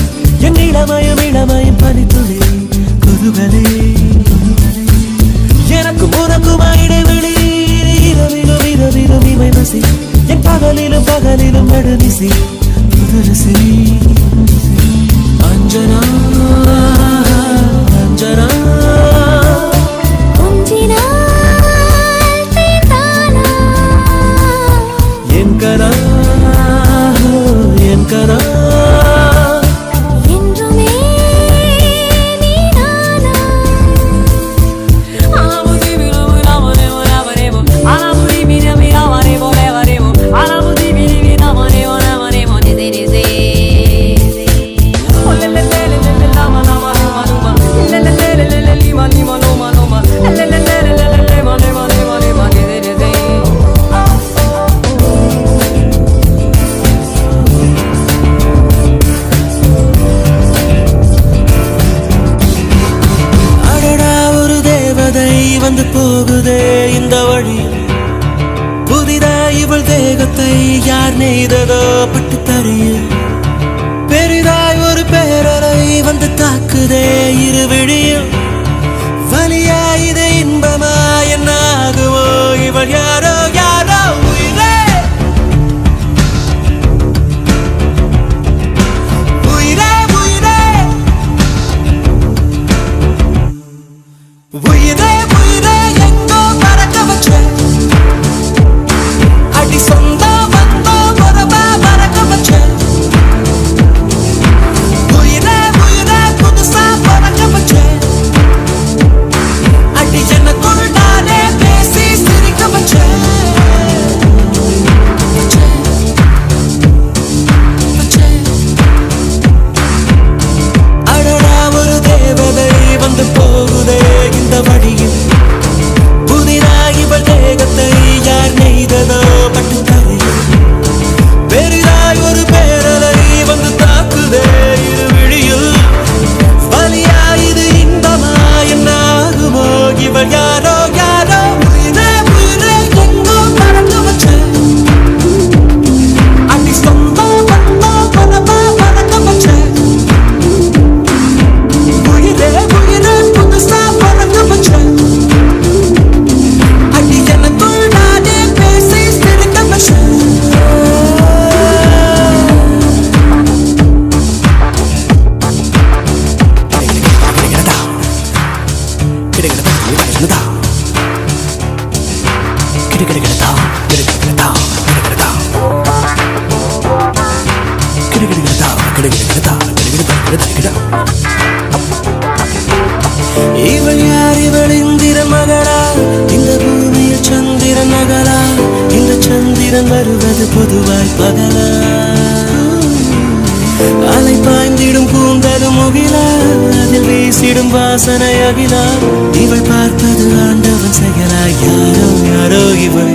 என் இளமயம் இளமயம் பனித்துளி குதுகலி எனக்கும் உனக்குமா இடைவெளி இரவிலும் இரவிலும் இமை வசி என் பகலிலும் பகலிலும் நடுநிசி புதுரசி அஞ்சனா அஞ்சனா என் கனா என் கனா வந்து போகுதே இந்த வழி புதிதாய் இவள் தேகத்தை யார் நெய்ததோ பட்டு தறிய பெரிதாய் ஒரு பேரலை வந்து தாக்குதே இரு விழியும் வலியா இது இன்பமா என்ன ஆகுவோ இவள் யாரோ யாரோ உயிரே உயிரே உயிரே உயிரே வந்து போகுதே இந்த வழி இவள் யார்? இவள் இந்திரன் மகளா? இந்த பூமியில் சந்திரன் மகளா? இந்த சந்திரன் வருவது பொதுவாய் பகலா? அலை பாய்ந்திடும் கூந்தலும் முகிலா? அதில் வீசிடும் வாசனை அகிலா? இவள் பார்ப்பது ஆண்டவன் செயலா? யாரோ யாரோ இவள்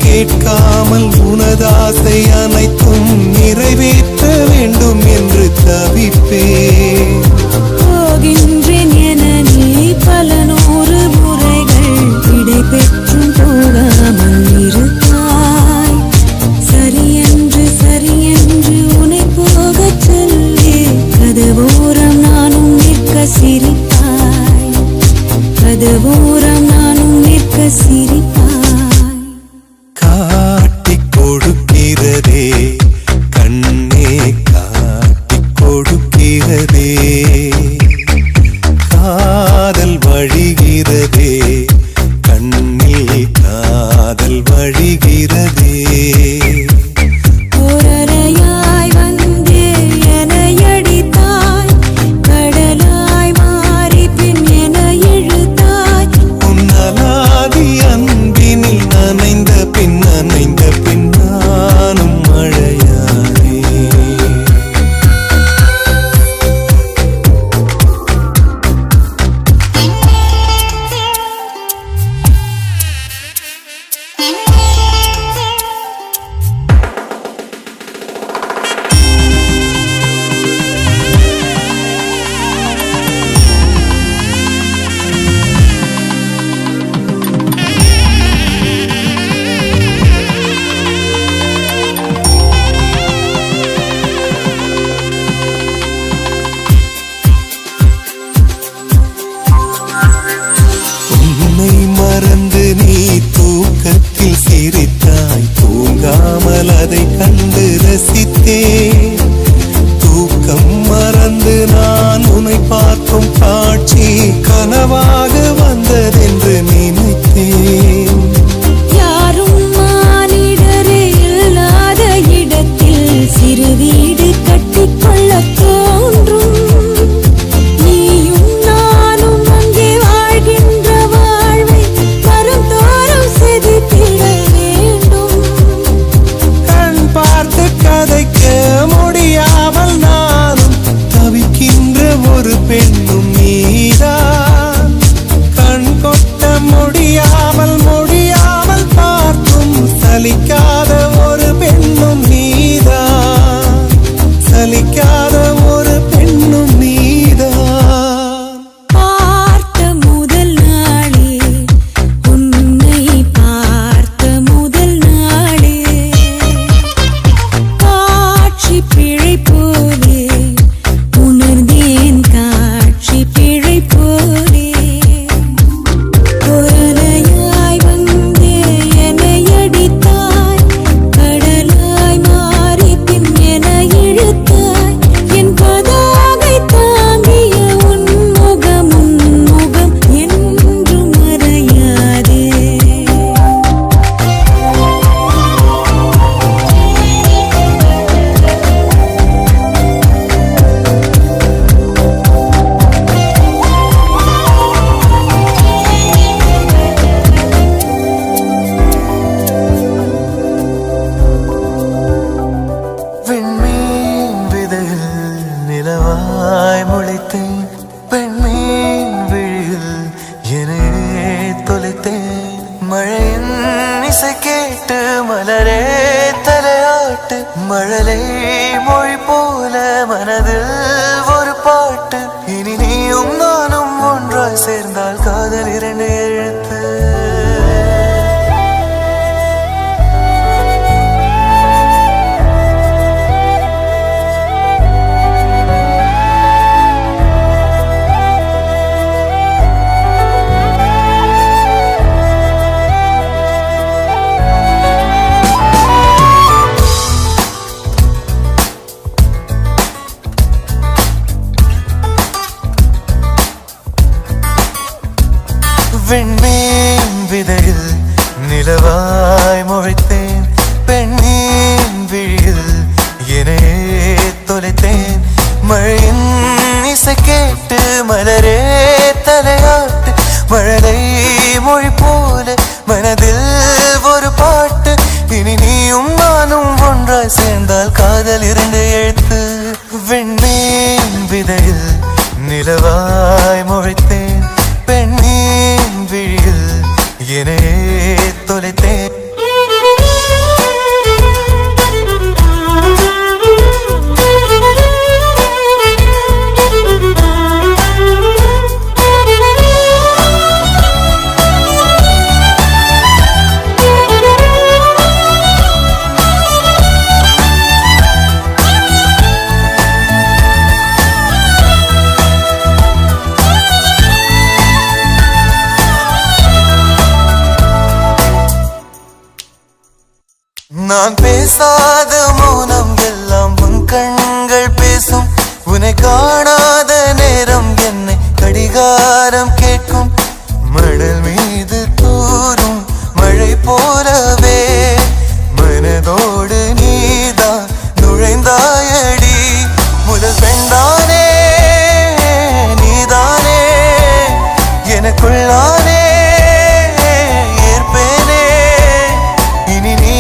கேட்காமல் உனதாசை அனைத்தும் நிறைவேற்ற வேண்டும் என்று தவிப்பேன். போகின்றேன் என நீ பல நூறு முறைகள் விடை பெற்றும் போகாமல் இருப்பாய். சரியென்று உன்னை போகச் சொல்லி கதவோரம் நானும் நிற்க சிரிப்பாய். கதவோரம் நானும் நிற்க சிரிப்பாய். காட்டிக் கொடுக்கிறதே கண்ணே, காட்டிக் கொடுக்கிறதே காதல் வழிகிறதே, கண்ணில் காதல் வழிகிறதே. ஓரறையாய் வந்தே என்னை அடித்தாய், கடலாய் மாறி பின் என்னை இழுத்தாய். உன்னலாதி அன்பினில் நனைந்த பின்ன நனைந்த பின் நானும் மழையானே. மறந்து நீ தூக்கத்தில் சிரித்தாய், தூங்காமல் அதை கண்டு ரசித்தேன். தூக்கம் மறந்து நான் உன்னை பார்க்கும் காட்சி கனவாக வந்ததென்று நினைத்தேன். யாரும் மானிடரே இல்லாத இடத்தில் சிறு வீடு கட்டிக்கொள்ள தோன்றும். பெண்ணும் நீதான் கண் கொட்ட முடியாமல் பார்க்கும் சலிக்காத ஒரு பெண்ணும் நீதான், சலிக்காத ஒரு பெண்ணும் நீதான். பார்த்த முதல் நாளே உன்னை பார்த்த முதல் நாளே காட்சி பிழை போலே உணர்ந்தேன். காட்சி பிழை போலே கொரலையாய் வந்தே என்னை அடித்தாய், கடலாய் மாறி பின் என இழுத்தாய். என் பதாகை தாங்கிய உன் முகம் என்றும் மறையாதே. விண்மீன் விதையில் நிலவாய் முளைத்தேன், பெண்மீன் விழியில் என்னையே தொலைத்தேன். மழையின் இசை கேட்டு மலரே தலையாட்டு, மழலை மொழி போல மனதில் ஒரு பாட்டு. இனி நீயும் நானும் ஒன்றாய் சேர்ந்தால் காதல் 2 எழுத்து. விண்மீன் விதையில் நிலவாய் முளைத்தேன், பெண்மீன் விழியில் என்னையே தொலைத்தேன். மழையின் இசை கேட்டு மலரே தலையாட்டு, மழலை மொழி போல மனதில் ஒரு பாட்டு. இனி நீயும் நானும் ஒன்றாய் சேர்ந்தால் காதல் 2 எழுத்து. விண்மீன் விதையில் நிலவாய் முளைத்தேன், பெண்ணின் விழியில் என்னையே தொலைத்தேன். நான் பேசாத மௌனம் எல்லாம் உன் கண்கள் பேசும். உன்னை காணாத நேரம் என்னை கடிகாரம் கேட்கும். மணல் மீது தூரும் மழை போலவே மனதோடு நீதான் நுழைந்தாயடி. முதல் பெண்தானே நீதானே, எனக்குள்ளானே ஏற்பேனே. இனி நீ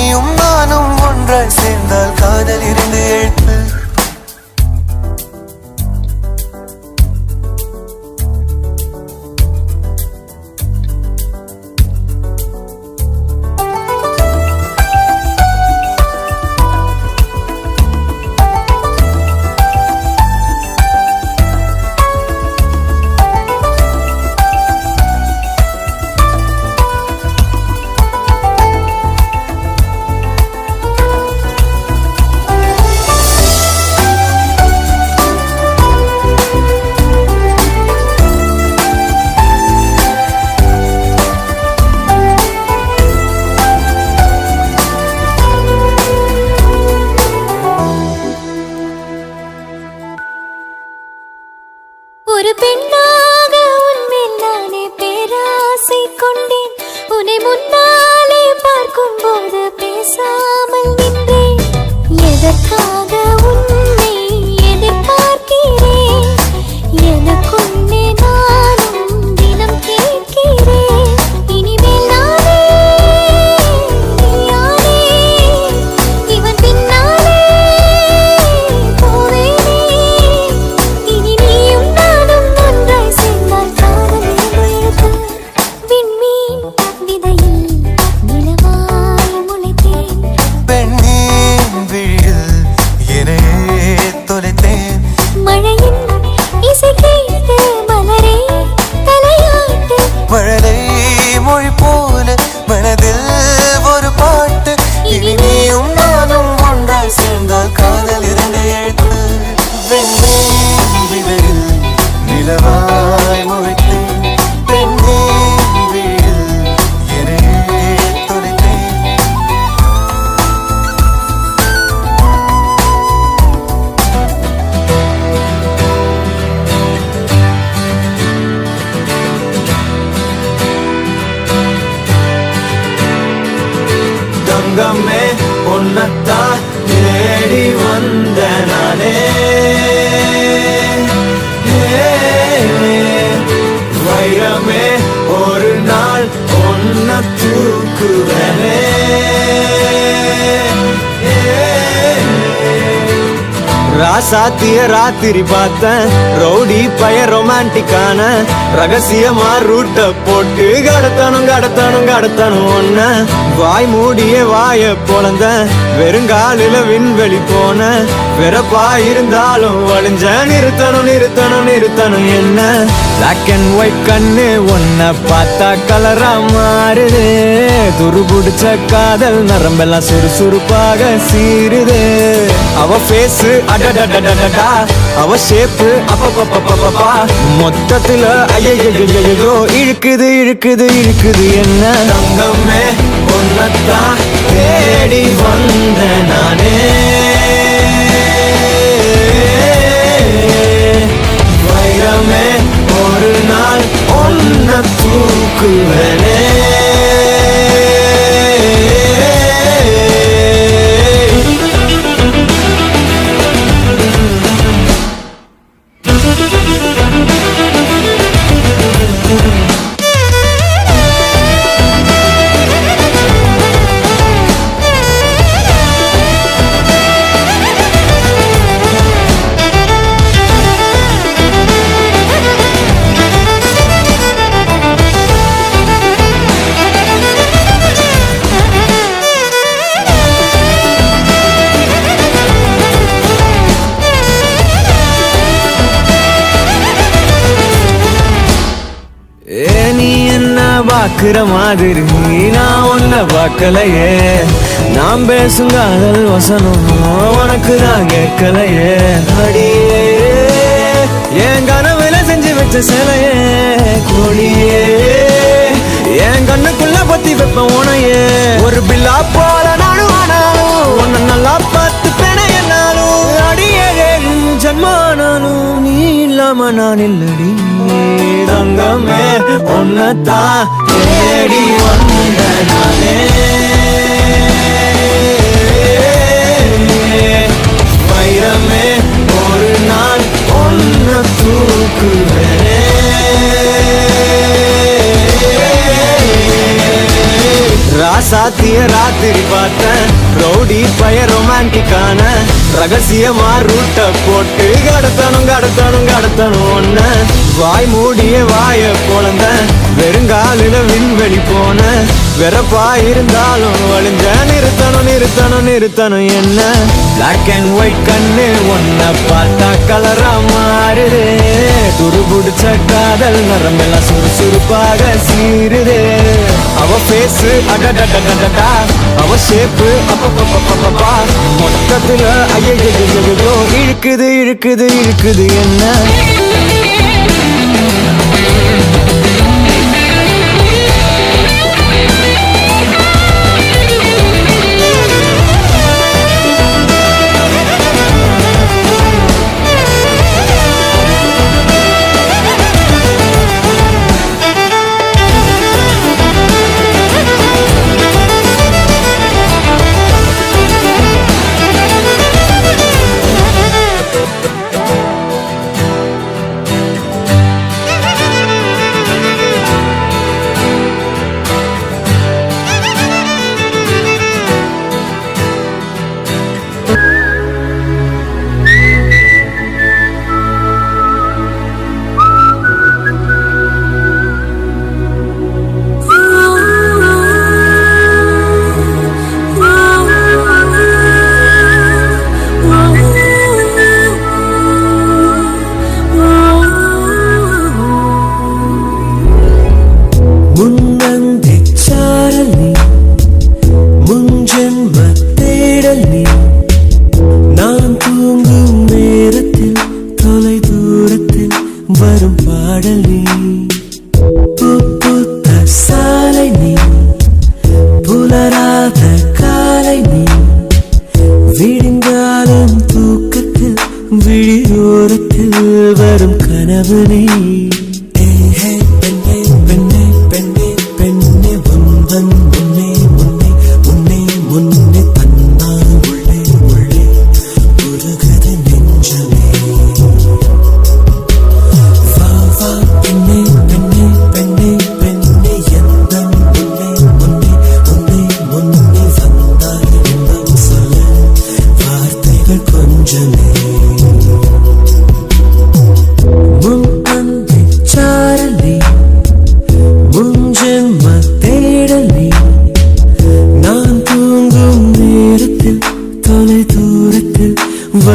தங்கமே உன்னத்தான் தேடி வந்த நானே வைரமே ஒரு நாள் ஒன்ன தூக்குவனே ராசாத்திய ராத்திரி பார்த்தேன் ரவுடி பய ரொமான்டிக்கான ரகசியமா ரூட்ட போட்டு கடத்தணும் ஒன்ன வாய் மூடிய வாய பொழந்த வெறுங்காலில விண்வெளி போன வெறப்பா இருந்தாலும் வழிஞ்ச நிறுத்தணும் என்ன பிளாக் அண்ட் ஒயிட் கண்ணு ஒன்ன பார்த்தா கலரா மாறுது துருபுடிச்ச காதல் நரம்பெல்லாம் சுறுசுறுப்பாக சீருது அவ ஃபேஸ் அடடடடடடா அவ ஷேப்பு அப்பப்பப்பப்பப்பா மொத்தத்துல ஐயோ இழுக்குது என்ன தங்கமே ஒன்னத்தான் தேடி வந்த நானே வைரமே ஒரு நாள் ஒன்ன தூக்குவனே நீ என்ன பாக்குற மாதிரி நான் உன்ன பார்க்கலையே நான் பேசும் காதல் வசனம் உனக்கு நான் கேட்கலையே அடியே என் கனவுல செஞ்சு வச்ச சிலையே கோழியே என் கண்ணுக்குள்ள பத்தி வைப்ப உனையே ஒரு பில்லா போல நானும் ஆனாலும் உன்னை நல்லா பார்த்து பெண என்னாலும் அடியே ஜன்மானாலும் நீ இல்லாம நான் இல்லடி தங்கமே உன்னத்தான் தேடி வந்த நானே வைரமே ஒரு நாள் ஒன்ன தூக்குவனே ராசாத்திய ராத்திரி பார்த்தேன் ரவுடி பய ரொமான்டிக்கான ரகசியமா ரூட்ட போட்டு கடத்தணும் ஒன்ன வாய் மூடிய வாய பொழந்த வெறுங்காலில விண்வெளி போன வெறப்பா இருந்தாலும் வழிஞ்ச நிறுத்தணும் என்ன பிளாக் அண்ட் ஒயிட் கண்ணு ஒன்ன பார்த்தா கலரா மாறுது துருபுடிச்ச காதல் நரம்பெல்லாம் சுறுசுறுப்பாக சீருது அவ ஃபேஸ் அடடடடடா அவ ஷேப்பு அப்பப்பப்பப்பப்பா மொத்தத்துல ஐயோ இழுக்குது என்ன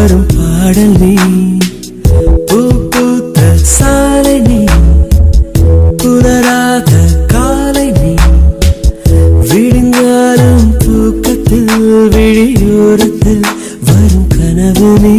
வரும் பாடல் நீ பூ பூத்த சாலை நீ புலராத காலை நீ விடுங்காலும் தூக்கத்தில் விழியோரத்தில் வரும் கனவு நீ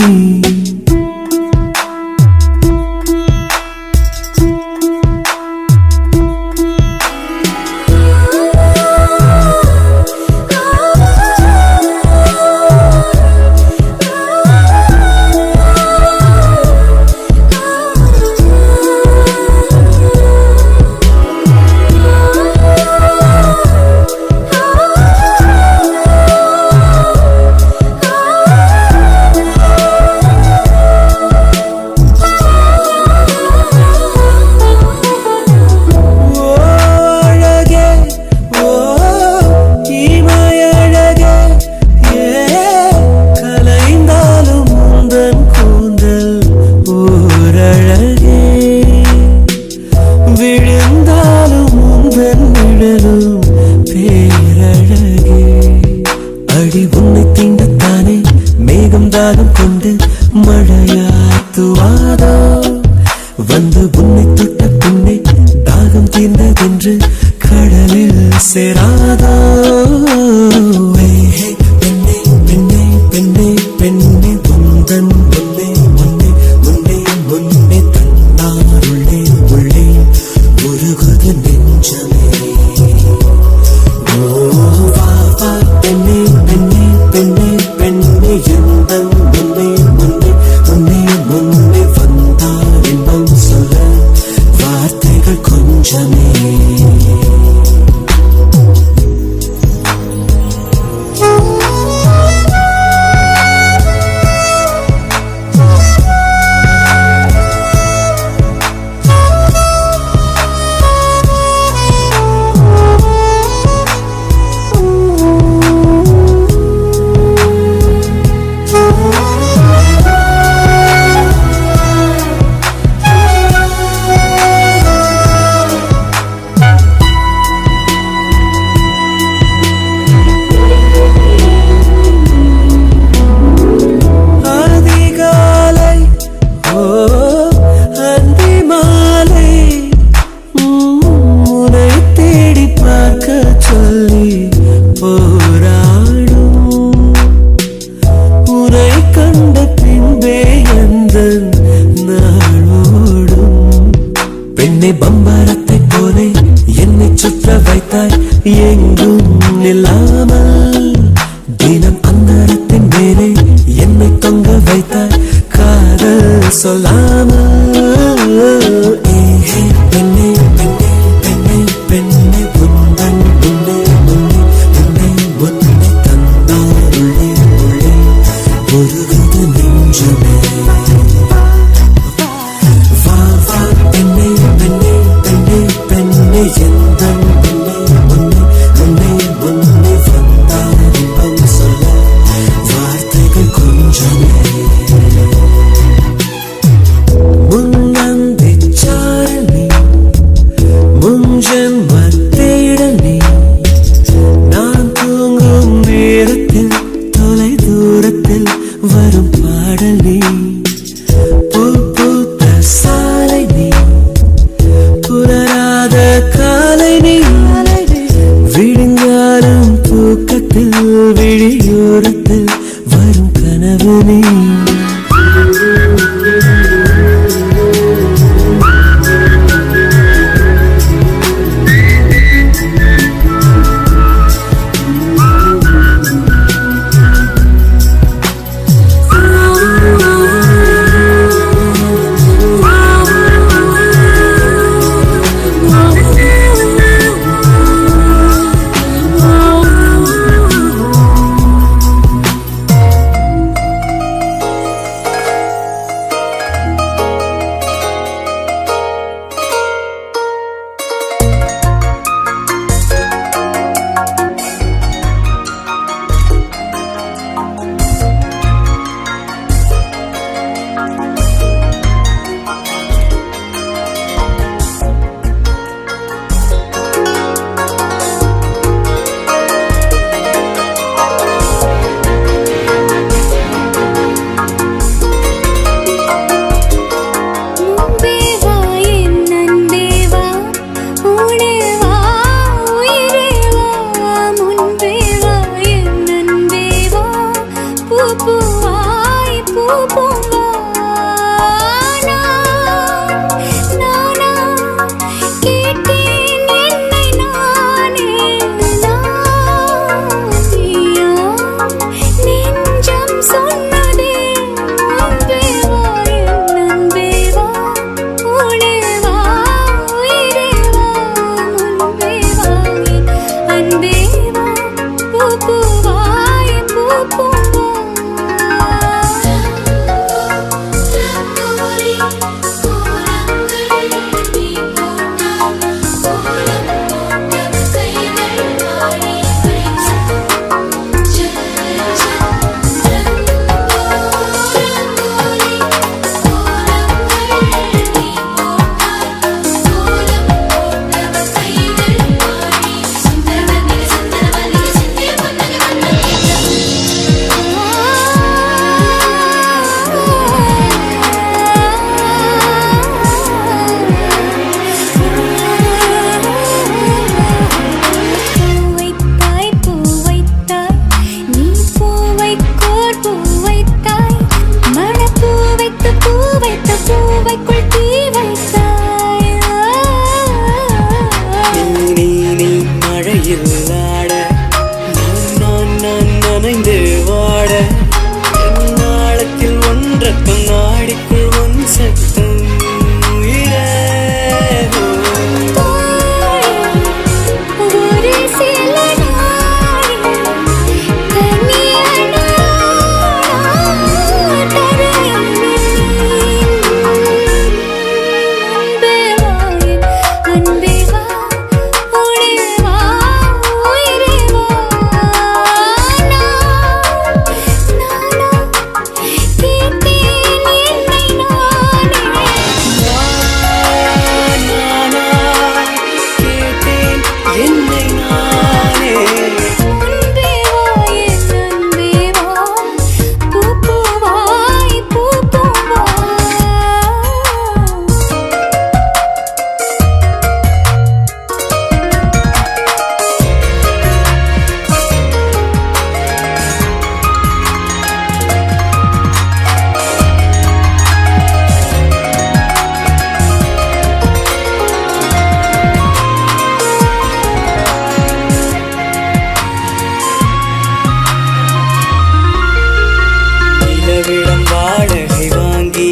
கனவிடம் வாடகை வாங்கி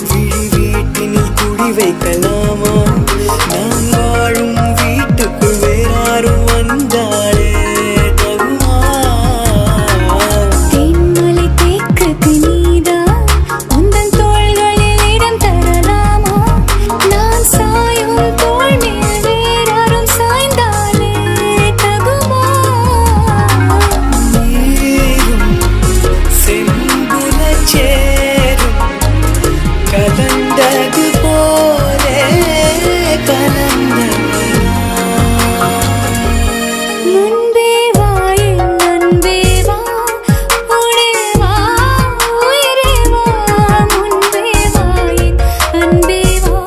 விழி வீட்டினில் குடி வைக்கலாமா? நான் வாழும் வீட்டுக்குள் வேறாரும் வந்தாலே தகுமா? தேன்மலை தேக்குக்கு நீதான் உந்தன் தோள்களில் இடம் தரலாமா? நான் சாயும் தோள் மேல் வேறாரும் சாய்ந்தாலே தகுமா? நீரும் செம்புலச் சேரும் கலந்தது போலே கலந்தவனா? முன்பே வா என் அன்பே வா, உடே வா உயிரே வா. முன்பே வா என் அன்பே வா,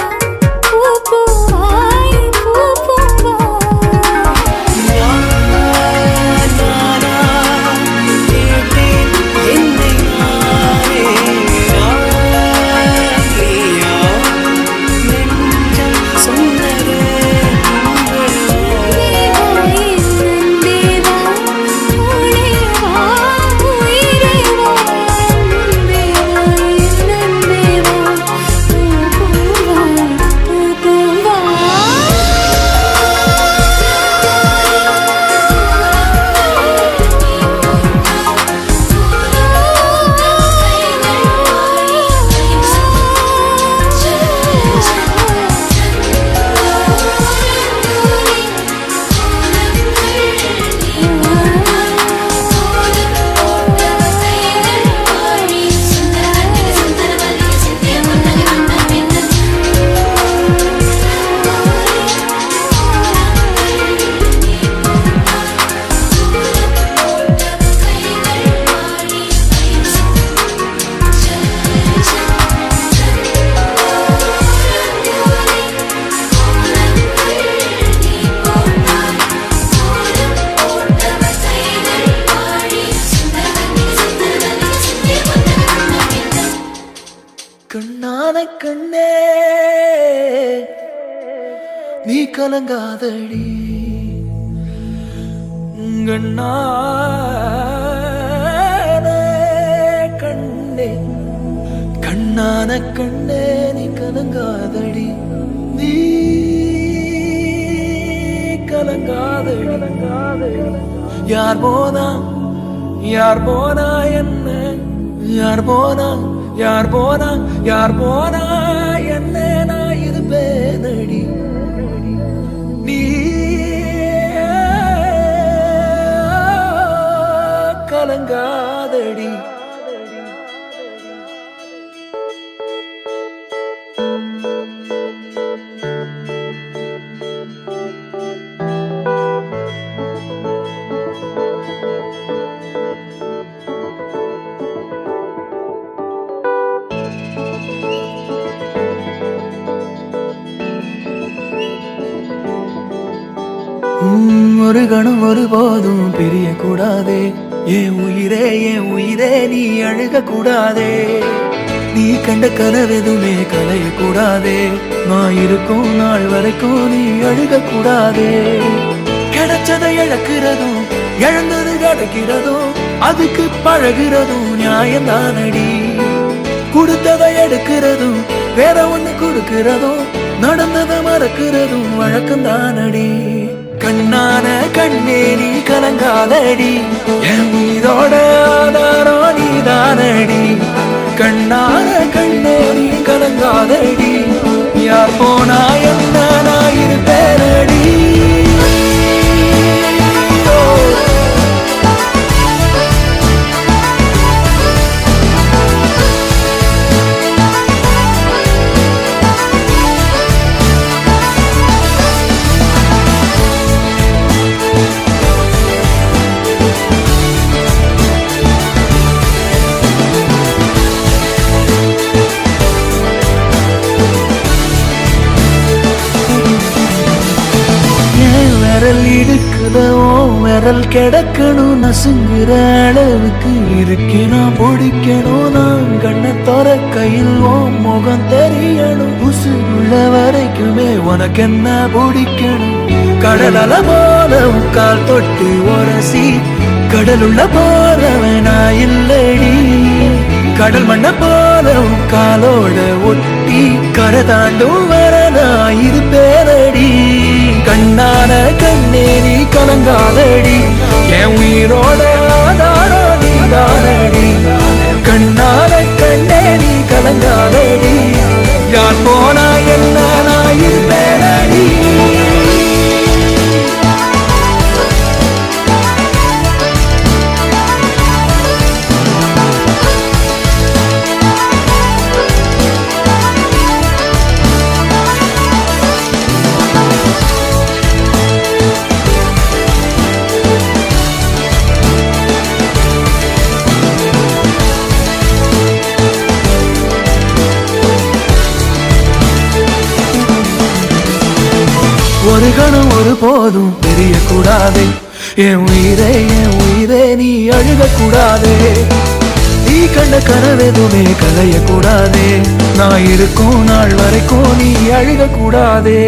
பூ பூவாய் பூ பூவா. நானா கேட்டேன் என்னை நானே, நீயா நெஞ்சம் சொன்னதே கண்ணான கண்ணே நீ கலங்காதடி, கண்ணான கண்ணே கண்ணான கண்ணே நீ கலங்காதடி, நீ கலங்காதடி. யார் போனா யார் போனா என்ன, யார் போனா யார் போனா யார் போனா என்ன, நான் இருப்பேனடி. நீ கலங்காதடி. ஒரு கணம் ஒருபோதும் பிரிய கூடாதே, என் உயிரே நீ அழுக கூடாதே. நீ கண்ட கனவெதுமே கலைய கூடாதே, நான் இருக்கும் நாள் வரைக்கும் நீ அழுக கூடாதே. கிடைச்சதை இழக்கிறதும் இழந்தது கிடைக்கிறதும் அதுக்கு பழகிறதும் நியாயம்தானடி. கொடுத்ததை எடுக்கிறதும் வேற ஒண்ணு கொடுக்கிறதும் நடந்ததை மறக்கிறதும் வழக்கம்தானடி. கண்ணான கண்ணே நீ கலங்காதடி, என் மீதோட ஆதாரம் நீதானடி. கண்ணான கண்ணே நீ கலங்காதடி, யார் போனா என்ன நான் இருப்பேனடி. விரல் இடுக்குதோ விரல் கிடக்கணும் நசுங்குற அளவுக்கு இருக்கு. நான் பிடிக்கணும் நான் கண்ணை தர கையில் ஓ முகம் தெரியணும். உசுள்ள வரைக்குமே உனக்கு என்ன பிடிக்கணும். கடல் அலை போல கால் தொட்டு உரசி கடலுள்ள போறவனா இல்லடி. கடல் மண்ண போல உன் காலோட ஒட்டி கரை தாண்டும் வர நான் இருப்பேனடி கண்ணான கண்ணே நீ கலங்காதடி என் உயிரோட ஆதாரம் நீ தானடி கண்ணான கண்ணே நீ கலங்காதடி யார் போனா என்ன நான் இருப்பேனடி ஒரு கணம் ஒரு போதும் தெரியக்கூடாதே என் உயிரே நீ அழுகக்கூடாதே நீ கண்ட கனவெதுமே கலையக்கூடாதே நான் இருக்கும் நாள் வரைக்கும் நீ அழுகக்கூடாதே